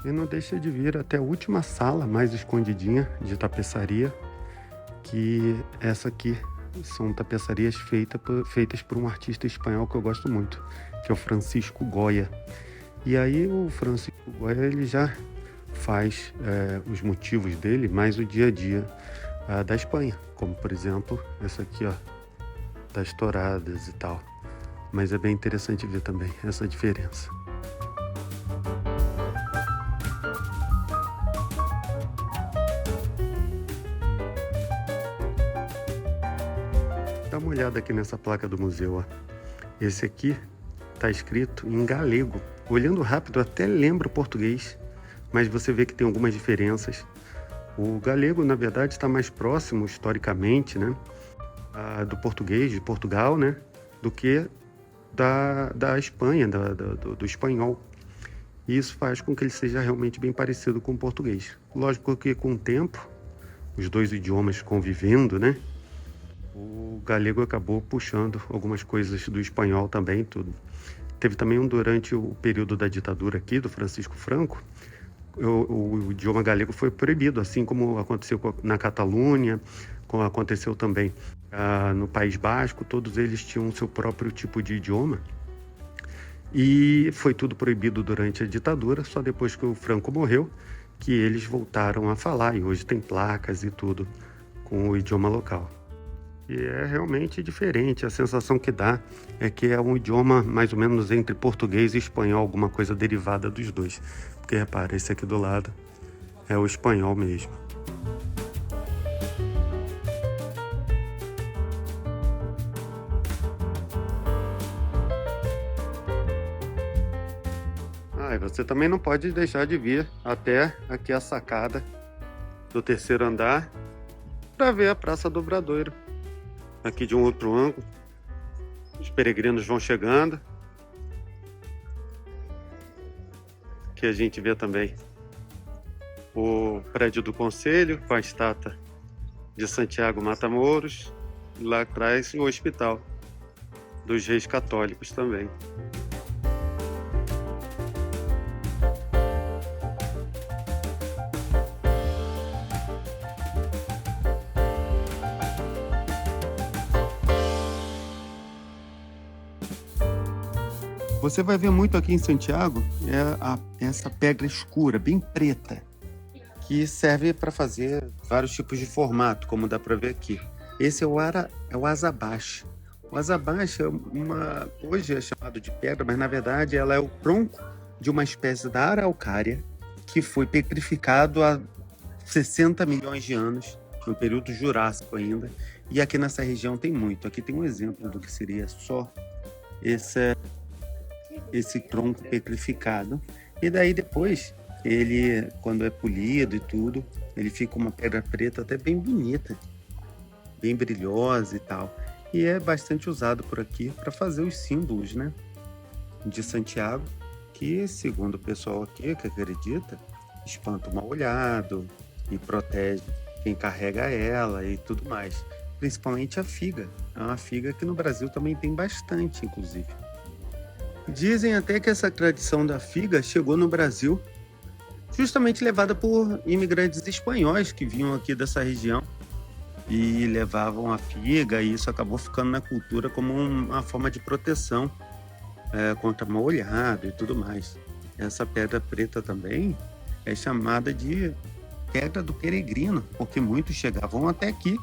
E não deixa de vir até a última sala mais escondidinha de tapeçaria, que essa aqui são tapeçarias feitas por um artista espanhol que eu gosto muito, que é o Francisco Goya. E aí o Francisco Goya ele já faz os motivos dele mais o dia a dia da Espanha, como por exemplo essa aqui, ó, das touradas e tal. Mas é bem interessante ver também essa diferença. Dá uma olhada aqui nessa placa do museu, ó. Esse aqui está escrito em galego. Olhando rápido até lembra o português, mas você vê que tem algumas diferenças. O galego, na verdade, está mais próximo historicamente, né, do português de Portugal, né, do que da Espanha, do espanhol. E isso faz com que ele seja realmente bem parecido com o português. Lógico que com o tempo, os dois idiomas convivendo, né? O galego acabou puxando algumas coisas do espanhol também, tudo. Teve também durante o período da ditadura aqui, do Francisco Franco, o idioma galego foi proibido, assim como aconteceu na Catalunha, como aconteceu também no País Basco. Todos eles tinham seu próprio tipo de idioma. E foi tudo proibido durante a ditadura, só depois que o Franco morreu, que eles voltaram a falar, e hoje tem placas e tudo com o idioma local. E é realmente diferente, a sensação que dá é que é um idioma mais ou menos entre português e espanhol, alguma coisa derivada dos dois. Porque repara, esse aqui do lado é o espanhol mesmo. E você também não pode deixar de vir até aqui a sacada do terceiro andar para ver a Praça do Obradoiro. Aqui de um outro ângulo, os peregrinos vão chegando. Aqui a gente vê também o prédio do Conselho com a estátua de Santiago Matamoros. Lá atrás o Hospital dos Reis Católicos também. Você vai ver muito aqui em Santiago essa pedra escura, bem preta, que serve para fazer vários tipos de formato, como dá para ver aqui. Esse é o azabache. O azabache hoje é chamado de pedra, mas na verdade ela é o tronco de uma espécie da araucária que foi petrificado há 60 milhões de anos, no período Jurássico ainda. E aqui nessa região tem muito. Aqui tem um exemplo do que seria só esse tronco petrificado. E daí depois, ele, quando é polido e tudo, ele fica uma pedra preta até bem bonita, bem brilhosa e tal. E é bastante usado por aqui para fazer os símbolos, né, de Santiago, que, segundo o pessoal aqui que acredita, espanta o mal-olhado e protege quem carrega ela e tudo mais. Principalmente a figa. É uma figa que no Brasil também tem bastante, inclusive. Dizem até que essa tradição da figa chegou no Brasil justamente levada por imigrantes espanhóis que vinham aqui dessa região e levavam a figa, e isso acabou ficando na cultura como uma forma de proteção contra mal-olhado e tudo mais. Essa pedra preta também é chamada de pedra do peregrino, porque muitos chegavam até aqui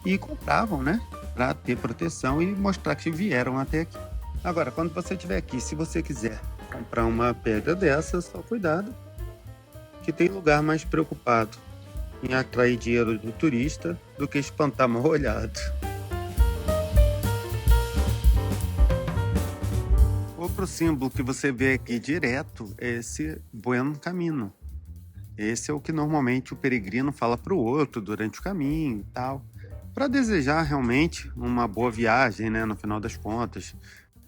e compravam, né, para ter proteção e mostrar que vieram até aqui. Agora, quando você estiver aqui, se você quiser comprar uma pedra dessa, só cuidado, que tem lugar mais preocupado em atrair dinheiro do turista do que espantar mal-olhado. Outro símbolo que você vê aqui direto é esse Buen Camino. Esse é o que normalmente o peregrino fala para o outro durante o caminho e tal, para desejar realmente uma boa viagem, né, no final das contas,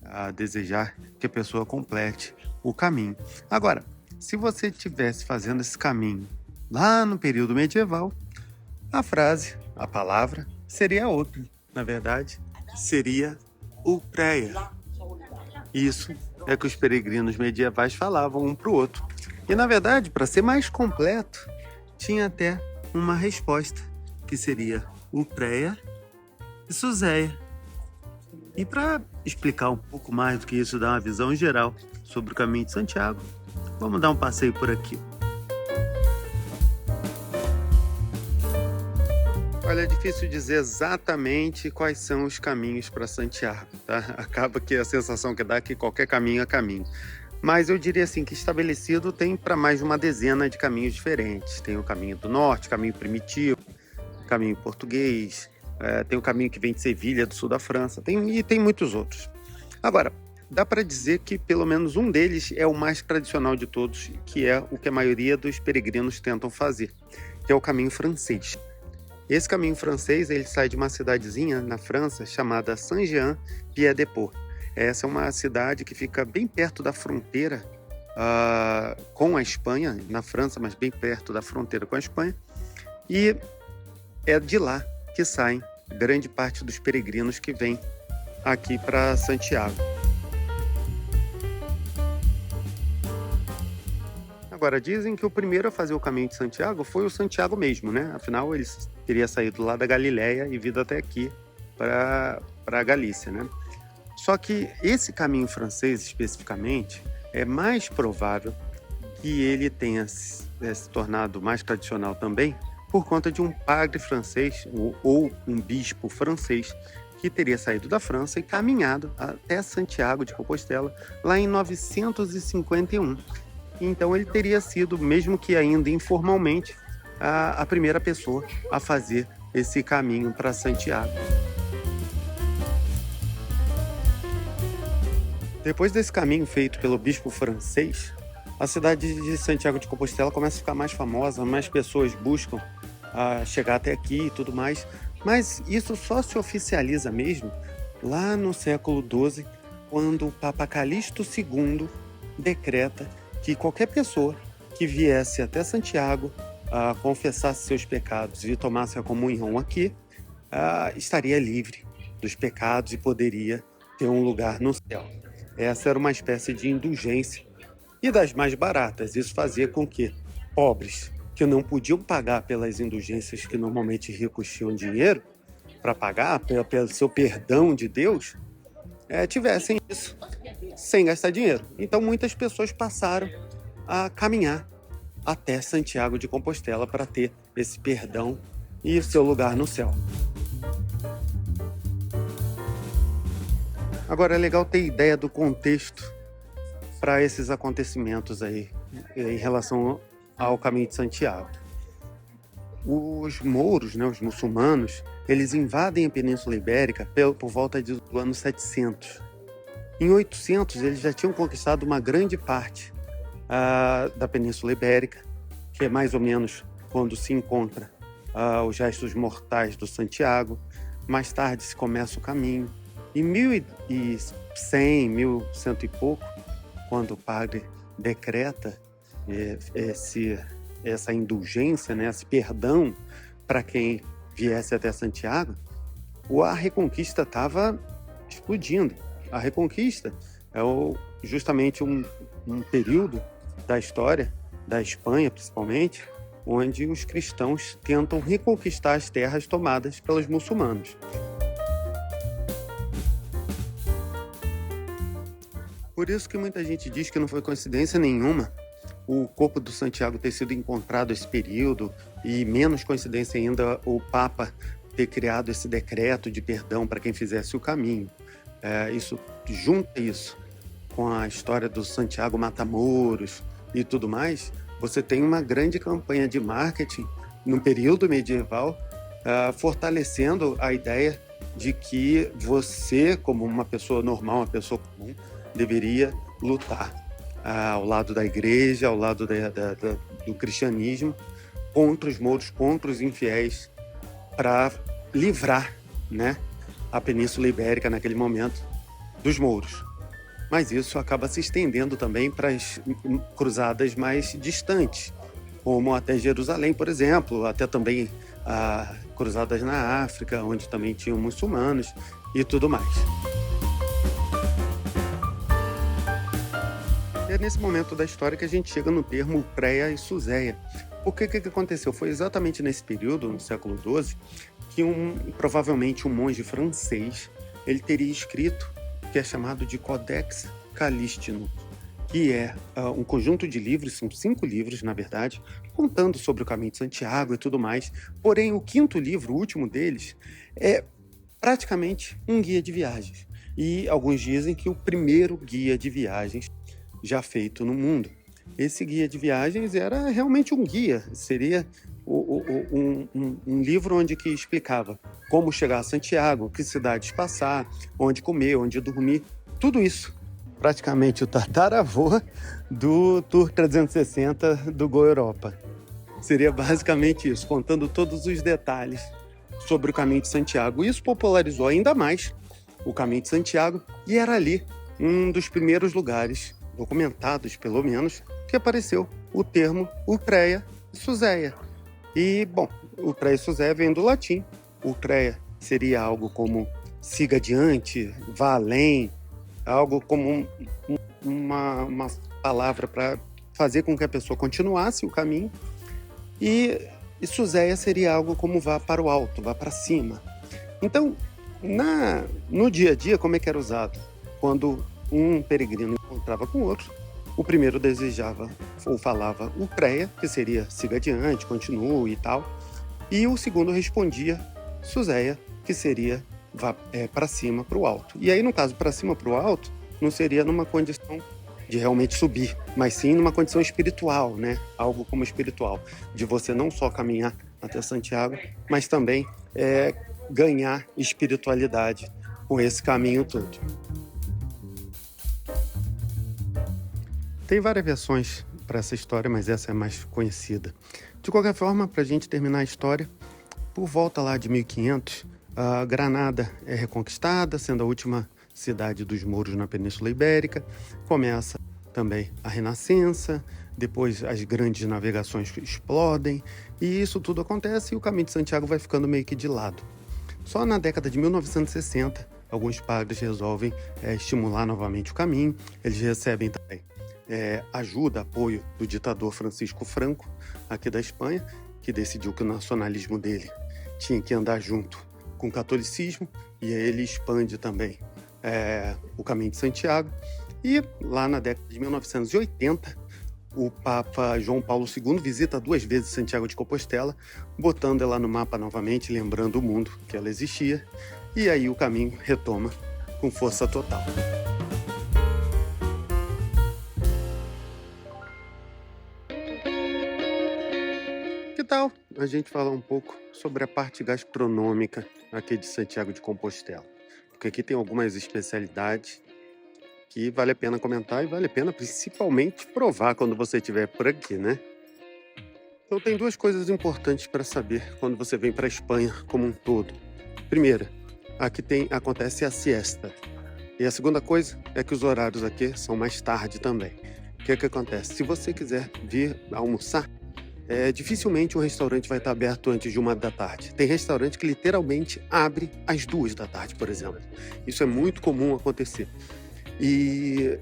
a desejar que a pessoa complete o caminho. Agora, se você estivesse fazendo esse caminho lá no período medieval, a frase, a palavra, seria outra. Na verdade, seria Ulpreia. Isso é que os peregrinos medievais falavam um para o outro. E, na verdade, para ser mais completo, tinha até uma resposta, que seria Ulpreia e Suzeia. E para explicar um pouco mais do que isso, dar uma visão geral sobre o caminho de Santiago, vamos dar um passeio por aqui. Olha, é difícil dizer exatamente quais são os caminhos para Santiago, tá? Acaba que a sensação que dá é que qualquer caminho é caminho. Mas eu diria assim que estabelecido tem para mais de uma dezena de caminhos diferentes. Tem o caminho do norte, caminho primitivo, caminho português, tem o caminho que vem de Sevilha, do sul da França, e tem muitos outros. Agora, dá para dizer que pelo menos um deles é o mais tradicional de todos, que é o que a maioria dos peregrinos tentam fazer, que é o caminho francês. Esse caminho francês, ele sai de uma cidadezinha na França chamada Saint-Jean-Pied-de-Port. Essa é uma cidade que fica bem perto da fronteira com a Espanha, na França, mas bem perto da fronteira com a Espanha. E é de lá que saem grande parte dos peregrinos que vêm aqui para Santiago. Agora, dizem que o primeiro a fazer o caminho de Santiago foi o Santiago mesmo, né? Afinal, ele teria saído lá da Galileia e vindo até aqui para a Galícia, né? Só que esse caminho francês, especificamente, é mais provável que ele tenha se tornado mais tradicional também por conta de um padre francês ou um bispo francês que teria saído da França e caminhado até Santiago de Compostela lá em 951. Então ele teria sido, mesmo que ainda informalmente, a primeira pessoa a fazer esse caminho para Santiago. Depois desse caminho feito pelo bispo francês, a cidade de Santiago de Compostela começa a ficar mais famosa, mais pessoas buscam chegar até aqui e tudo mais. Mas isso só se oficializa mesmo lá no século XII, quando o Papa Calixto II decreta que qualquer pessoa que viesse até Santiago, confessasse seus pecados e tomasse a comunhão aqui, estaria livre dos pecados e poderia ter um lugar no céu. Essa era uma espécie de indulgência e das mais baratas. Isso fazia com que pobres que não podiam pagar pelas indulgências que normalmente ricos tinham dinheiro para pagar, pelo seu perdão de Deus, tivessem isso sem gastar dinheiro. Então muitas pessoas passaram a caminhar até Santiago de Compostela para ter esse perdão e seu lugar no céu. Agora é legal ter ideia do contexto para esses acontecimentos aí em relação ao caminho de Santiago. Os mouros, né, os muçulmanos, eles invadem a Península Ibérica por volta do ano 700. Em 800, eles já tinham conquistado uma grande parte da Península Ibérica, que é mais ou menos quando se encontra os restos mortais do Santiago. Mais tarde se começa o caminho. Em 1100, 1100 e pouco, quando o padre decreta essa indulgência, né, esse perdão para quem viesse até Santiago, a Reconquista estava explodindo. A Reconquista é justamente um período da história, da Espanha principalmente, onde os cristãos tentam reconquistar as terras tomadas pelos muçulmanos. Por isso que muita gente diz que não foi coincidência nenhuma o corpo do Santiago ter sido encontrado esse período, e menos coincidência ainda o Papa ter criado esse decreto de perdão para quem fizesse o caminho. Junta isso com a história do Santiago Matamoros e tudo mais, você tem uma grande campanha de marketing no período medieval, fortalecendo a ideia de que você, como uma pessoa normal, uma pessoa comum, deveria lutar ao lado da igreja, ao lado do cristianismo, contra os mouros, contra os infiéis, para livrar, né, a Península Ibérica naquele momento dos mouros. Mas isso acaba se estendendo também para as cruzadas mais distantes, como até Jerusalém, por exemplo, até também cruzadas na África, onde também tinham muçulmanos e tudo mais. É nesse momento da história que a gente chega no termo Préia e Suséia. Porque o que aconteceu? Foi exatamente nesse período, no século XII, que provavelmente um monge francês, ele teria escrito o que é chamado de Codex Calixtinus, que é um conjunto de livros, são 5 livros, na verdade, contando sobre o caminho de Santiago e tudo mais. Porém, o 5º livro, o último deles, é praticamente um guia de viagens. E alguns dizem que o primeiro guia de viagens já feito no mundo. Esse guia de viagens era realmente um guia, seria um livro onde que explicava como chegar a Santiago, que cidades passar, onde comer, onde dormir, tudo isso. Praticamente o tataravô do Tour 360 do Go Europa. Seria basicamente isso, contando todos os detalhes sobre o caminho de Santiago. Isso popularizou ainda mais o Caminho de Santiago, e era ali um dos primeiros lugares, documentados pelo menos, que apareceu o termo Ultreia e Suseia. E, bom, Ultreia e Suseia vem do latim. Ultreia seria algo como siga adiante, vá além, algo como uma palavra para fazer com que a pessoa continuasse o caminho. E Suseia seria algo como vá para o alto, vá para cima. Então, no dia a dia, como é que era usado? Quando um peregrino encontrava com outro, o primeiro desejava ou falava Ultreia, que seria siga adiante, continue e tal, e o segundo respondia Suseia, que seria vá para cima, para o alto. E aí, no caso, para cima, para o alto, não seria numa condição de realmente subir, mas sim numa condição espiritual, né? Algo como espiritual, de você não só caminhar até Santiago, mas também ganhar espiritualidade com esse caminho todo. Tem várias versões para essa história, mas essa é a mais conhecida. De qualquer forma, para a gente terminar a história, por volta lá de 1500, a Granada é reconquistada, sendo a última cidade dos mouros na Península Ibérica. Começa também a Renascença, depois as grandes navegações explodem, e isso tudo acontece e o Caminho de Santiago vai ficando meio que de lado. Só na década de 1960, alguns padres resolvem estimular novamente o caminho. Eles recebem também ajuda, apoio do ditador Francisco Franco, aqui da Espanha, que decidiu que o nacionalismo dele tinha que andar junto com o catolicismo, e aí ele expande também o Caminho de Santiago. E lá na década de 1980, o Papa João Paulo II visita 2 vezes Santiago de Compostela, botando ela no mapa novamente, lembrando o mundo que ela existia, e aí o caminho retoma com força total. Que tal a gente falar um pouco sobre a parte gastronômica aqui de Santiago de Compostela? Porque aqui tem algumas especialidades que vale a pena comentar e vale a pena principalmente provar quando você estiver por aqui, né? Então tem 2 coisas importantes para saber quando você vem para a Espanha como um todo. Primeira, aqui acontece a siesta. E a segunda coisa é que os horários aqui são mais tarde também. O que acontece? Se você quiser vir almoçar, dificilmente um restaurante vai estar aberto antes de 1 da tarde. Tem restaurante que literalmente abre às 2 da tarde, por exemplo. Isso é muito comum acontecer. E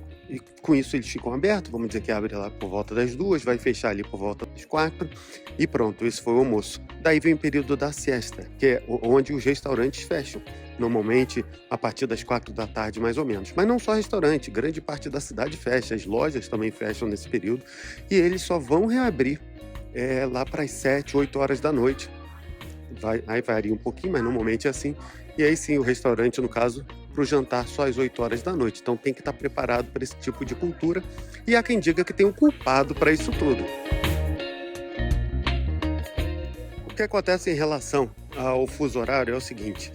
com isso eles ficam abertos, vamos dizer que abre lá por volta das 2, vai fechar ali por volta das 4 e pronto, esse foi o almoço. Daí vem o período da siesta, que é onde os restaurantes fecham, normalmente a partir das 4 da tarde mais ou menos. Mas não só restaurante, grande parte da cidade fecha, as lojas também fecham nesse período e eles só vão reabrir lá para as 7, 8 horas da noite. Aí varia um pouquinho, mas normalmente é assim. E aí sim, o restaurante, no caso, para o jantar só às 8 horas da noite. Então tem que estar preparado para esse tipo de cultura. E há quem diga que tem um culpado para isso tudo. O que acontece em relação ao fuso horário é o seguinte: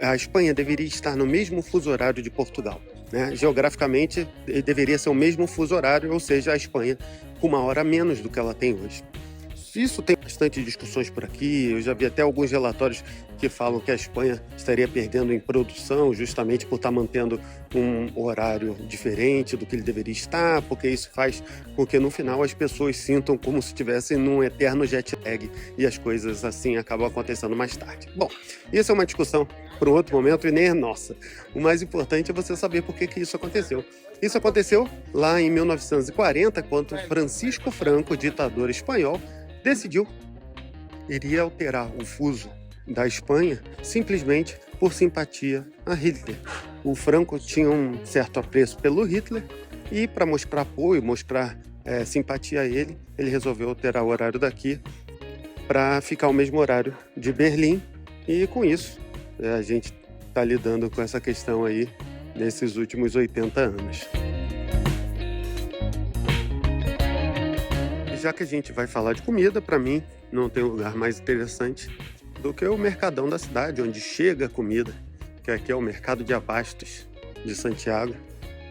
a Espanha deveria estar no mesmo fuso horário de Portugal, né? Geograficamente, deveria ser o mesmo fuso horário, ou seja, a Espanha com 1 hora a menos do que ela tem hoje. Isso tem bastante discussões por aqui. Eu já vi até alguns relatórios que falam que a Espanha estaria perdendo em produção justamente por estar mantendo um horário diferente do que ele deveria estar, porque isso faz com que no final as pessoas sintam como se estivessem num eterno jet lag e as coisas assim acabam acontecendo mais tarde. Bom, isso é uma discussão para um outro momento e nem é nossa. O mais importante é você saber por que isso aconteceu. Isso aconteceu lá em 1940, quando Francisco Franco, ditador espanhol, iria alterar o fuso da Espanha simplesmente por simpatia a Hitler. O Franco tinha um certo apreço pelo Hitler e para mostrar apoio, mostrar simpatia a ele resolveu alterar o horário daqui para ficar o mesmo horário de Berlim e com isso a gente está lidando com essa questão aí nesses últimos 80 anos. Já que a gente vai falar de comida, para mim não tem lugar mais interessante do que o mercadão da cidade, onde chega a comida, que aqui é o Mercado de Abastos de Santiago,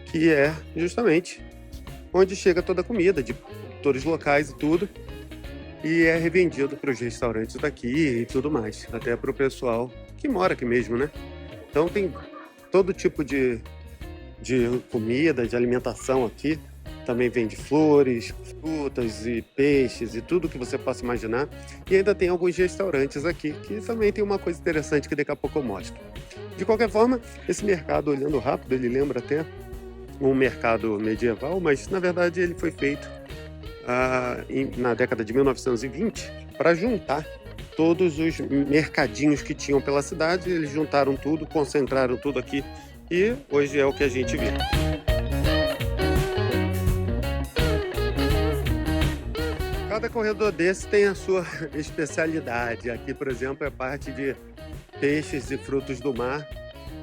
que é justamente onde chega toda a comida, de produtores locais e tudo, e é revendido para os restaurantes daqui e tudo mais, até para o pessoal que mora aqui mesmo, né? Então tem todo tipo de comida, de alimentação aqui. Também vende flores, frutas e peixes e tudo que você possa imaginar. E ainda tem alguns restaurantes aqui, que também tem uma coisa interessante que daqui a pouco eu mostro. De qualquer forma, esse mercado, olhando rápido, ele lembra até um mercado medieval, mas na verdade ele foi feito na década de 1920 para juntar todos os mercadinhos que tinham pela cidade. Eles juntaram tudo, concentraram tudo aqui e hoje é o que a gente vê. Cada corredor desse tem a sua especialidade. Aqui, por exemplo, é parte de peixes e frutos do mar.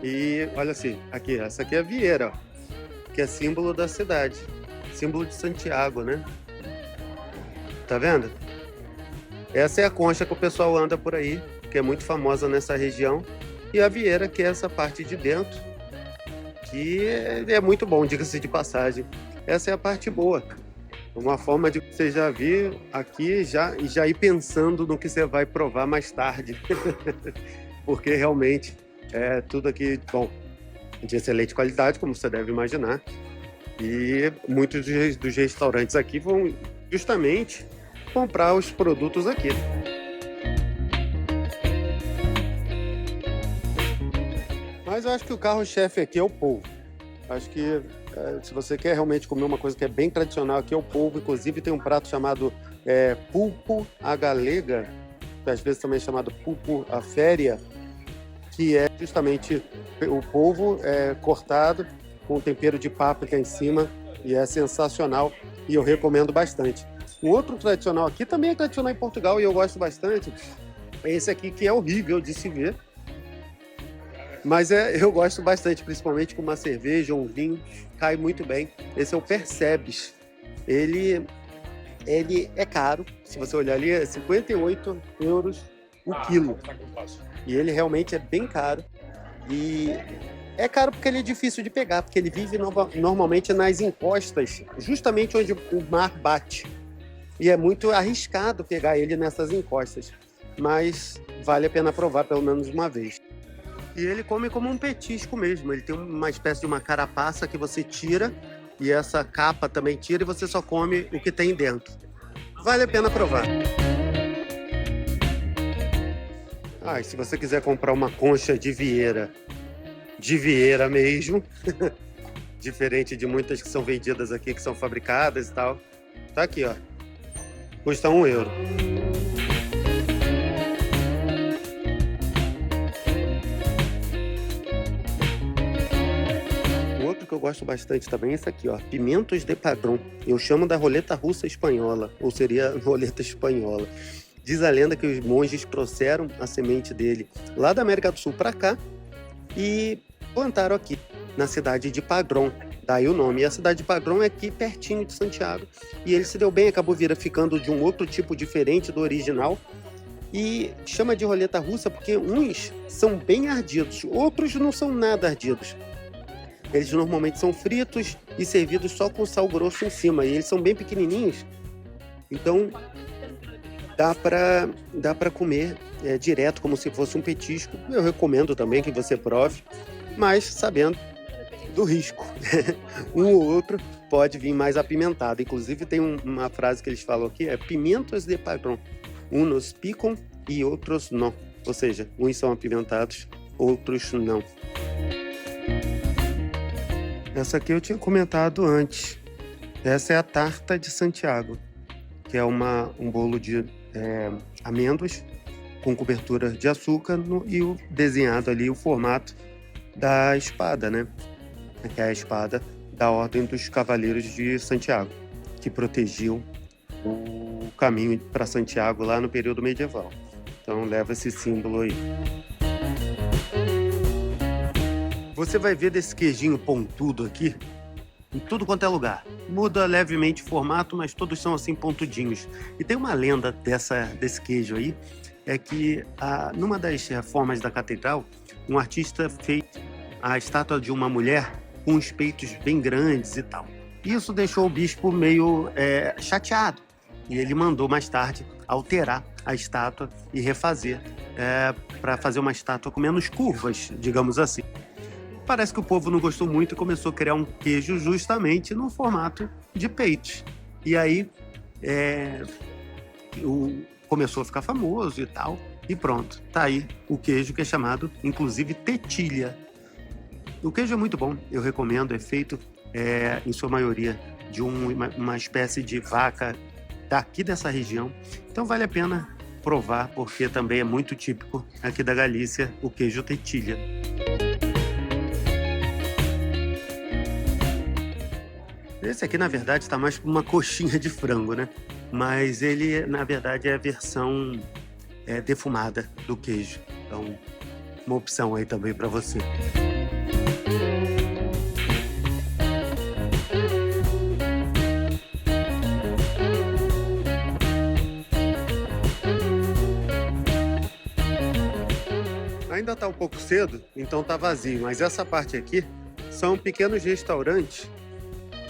E olha assim, essa aqui é a vieira, ó, que é símbolo da cidade, símbolo de Santiago, né? Tá vendo? Essa é a concha que o pessoal anda por aí, que é muito famosa nessa região. E a vieira, que é essa parte de dentro, que é muito bom, diga-se de passagem. Essa é a parte boa. Uma forma de você já vir aqui e já ir pensando no que você vai provar mais tarde. Porque realmente é tudo aqui, bom, de excelente qualidade, como você deve imaginar. E muitos dos restaurantes aqui vão justamente comprar os produtos aqui. Mas eu acho que o carro-chefe aqui é o polvo. Acho que se você quer realmente comer uma coisa que é bem tradicional aqui é o polvo. Inclusive tem um prato chamado pulpo à galega, que às vezes também é chamado pulpo à féria, que é justamente o polvo cortado com tempero de páprica em cima, e é sensacional e eu recomendo bastante. Um outro tradicional aqui, também é tradicional em Portugal e eu gosto bastante, é esse aqui, que é horrível de se ver, mas eu gosto bastante, principalmente com uma cerveja ou um vinho, cai muito bem. Esse é o Percebes. Ele é caro, se você olhar ali, é 58 euros o quilo. E ele realmente é bem caro. E é caro porque ele é difícil de pegar, porque ele vive normalmente nas encostas, justamente onde o mar bate. E é muito arriscado pegar ele nessas encostas, mas vale a pena provar pelo menos uma vez. E ele come como um petisco mesmo. Ele tem uma espécie de uma carapaça que você tira, e essa capa também tira, e você só come o que tem dentro. Vale a pena provar. E se você quiser comprar uma concha de vieira mesmo, diferente de muitas que são vendidas aqui, que são fabricadas e tal, tá aqui, ó. Custa €1. Que eu gosto bastante também é esse aqui, ó, Pimentos de Padrón. Eu chamo da roleta russa espanhola, ou seria roleta espanhola. Diz a lenda que os monges trouxeram a semente dele lá da América do Sul para cá e plantaram aqui, na cidade de Padrón. Daí o nome. E a cidade de Padrón é aqui pertinho de Santiago. E ele se deu bem, acabou ficando de um outro tipo diferente do original. E chama de roleta russa porque uns são bem ardidos, outros não são nada ardidos. Eles normalmente são fritos e servidos só com sal grosso em cima. E eles são bem pequenininhos, então dá para comer direto, como se fosse um petisco. Eu recomendo também que você prove, mas sabendo do risco. Um ou outro pode vir mais apimentado. Inclusive tem uma frase que eles falam aqui, pimentos de padrón. Unos picam e outros não. Ou seja, uns são apimentados, outros não. Essa aqui eu tinha comentado antes. Essa é a tarta de Santiago, que é um bolo de amêndoas com cobertura de açúcar e desenhado ali o formato da espada, né? Que é a espada da Ordem dos Cavaleiros de Santiago, que protegiam o caminho para Santiago lá no período medieval. Então leva esse símbolo aí. Você vai ver desse queijinho pontudo aqui em tudo quanto é lugar. Muda levemente o formato, mas todos são assim pontudinhos. E tem uma lenda desse queijo aí, é que numa das reformas da catedral, um artista fez a estátua de uma mulher com os peitos bem grandes e tal. Isso deixou o bispo meio chateado. E ele mandou mais tarde alterar a estátua e refazer para fazer uma estátua com menos curvas, digamos assim. Parece que o povo não gostou muito e começou a criar um queijo justamente no formato de peito. E aí começou a ficar famoso e tal, e pronto, tá aí o queijo que é chamado, inclusive, tetilha. O queijo é muito bom, eu recomendo, é feito, em sua maioria, de uma espécie de vaca daqui dessa região, então vale a pena provar, porque também é muito típico aqui da Galícia, o queijo tetilha. Esse aqui, na verdade, está mais para uma coxinha de frango, né? Mas ele, na verdade, é a versão defumada do queijo. Então, uma opção aí também para você. Ainda está um pouco cedo, então está vazio. Mas essa parte aqui são pequenos restaurantes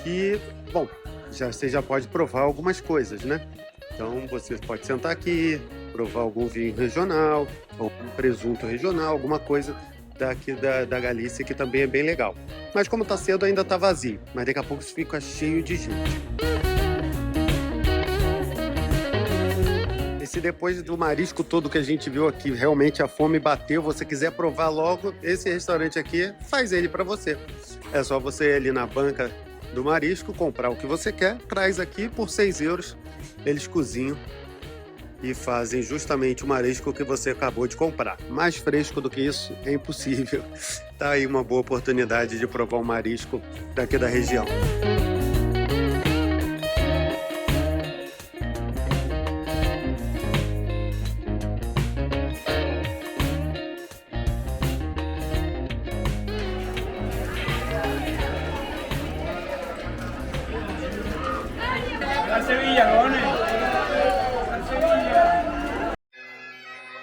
que, bom, você já pode provar algumas coisas, né? Então você pode sentar aqui, provar algum vinho regional, ou um presunto regional, alguma coisa daqui da Galícia, que também é bem legal. Mas como tá cedo, ainda tá vazio, mas daqui a pouco fica cheio de gente. E se depois do marisco todo que a gente viu aqui, realmente a fome bateu, você quiser provar logo, esse restaurante aqui faz ele para você. É só você ir ali na banca do marisco, comprar o que você quer, traz aqui por 6 euros, eles cozinham e fazem justamente o marisco que você acabou de comprar. Mais fresco do que isso é impossível. Tá aí uma boa oportunidade de provar um marisco daqui da região.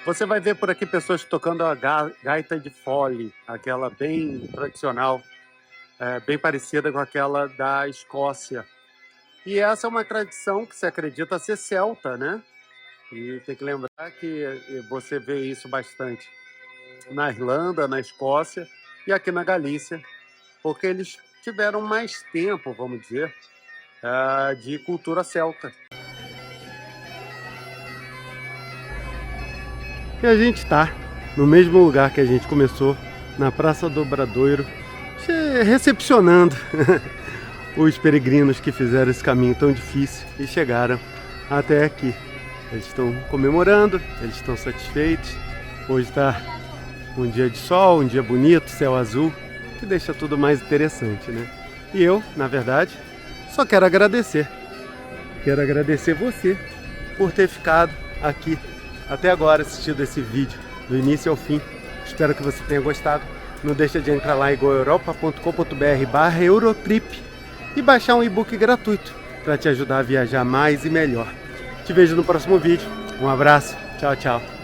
Você vai ver por aqui pessoas tocando a gaita de fole, aquela bem tradicional, bem parecida com aquela da Escócia. E essa é uma tradição que se acredita ser celta, né? E tem que lembrar que você vê isso bastante na Irlanda, na Escócia e aqui na Galícia, porque eles tiveram mais tempo, vamos dizer, de cultura celta. E a gente está no mesmo lugar que a gente começou, na Praça do Obradoiro, recepcionando os peregrinos que fizeram esse caminho tão difícil e chegaram até aqui. Eles estão comemorando, eles estão satisfeitos. Hoje está um dia de sol, um dia bonito, céu azul, que deixa tudo mais interessante, né? E eu, na verdade, só quero agradecer. Quero agradecer você por ter ficado aqui até agora assistindo esse vídeo, do início ao fim. Espero que você tenha gostado. Não deixa de entrar lá em goeuropa.com.br/Eurotrip e baixar um e-book gratuito para te ajudar a viajar mais e melhor. Te vejo no próximo vídeo. Um abraço. Tchau, tchau.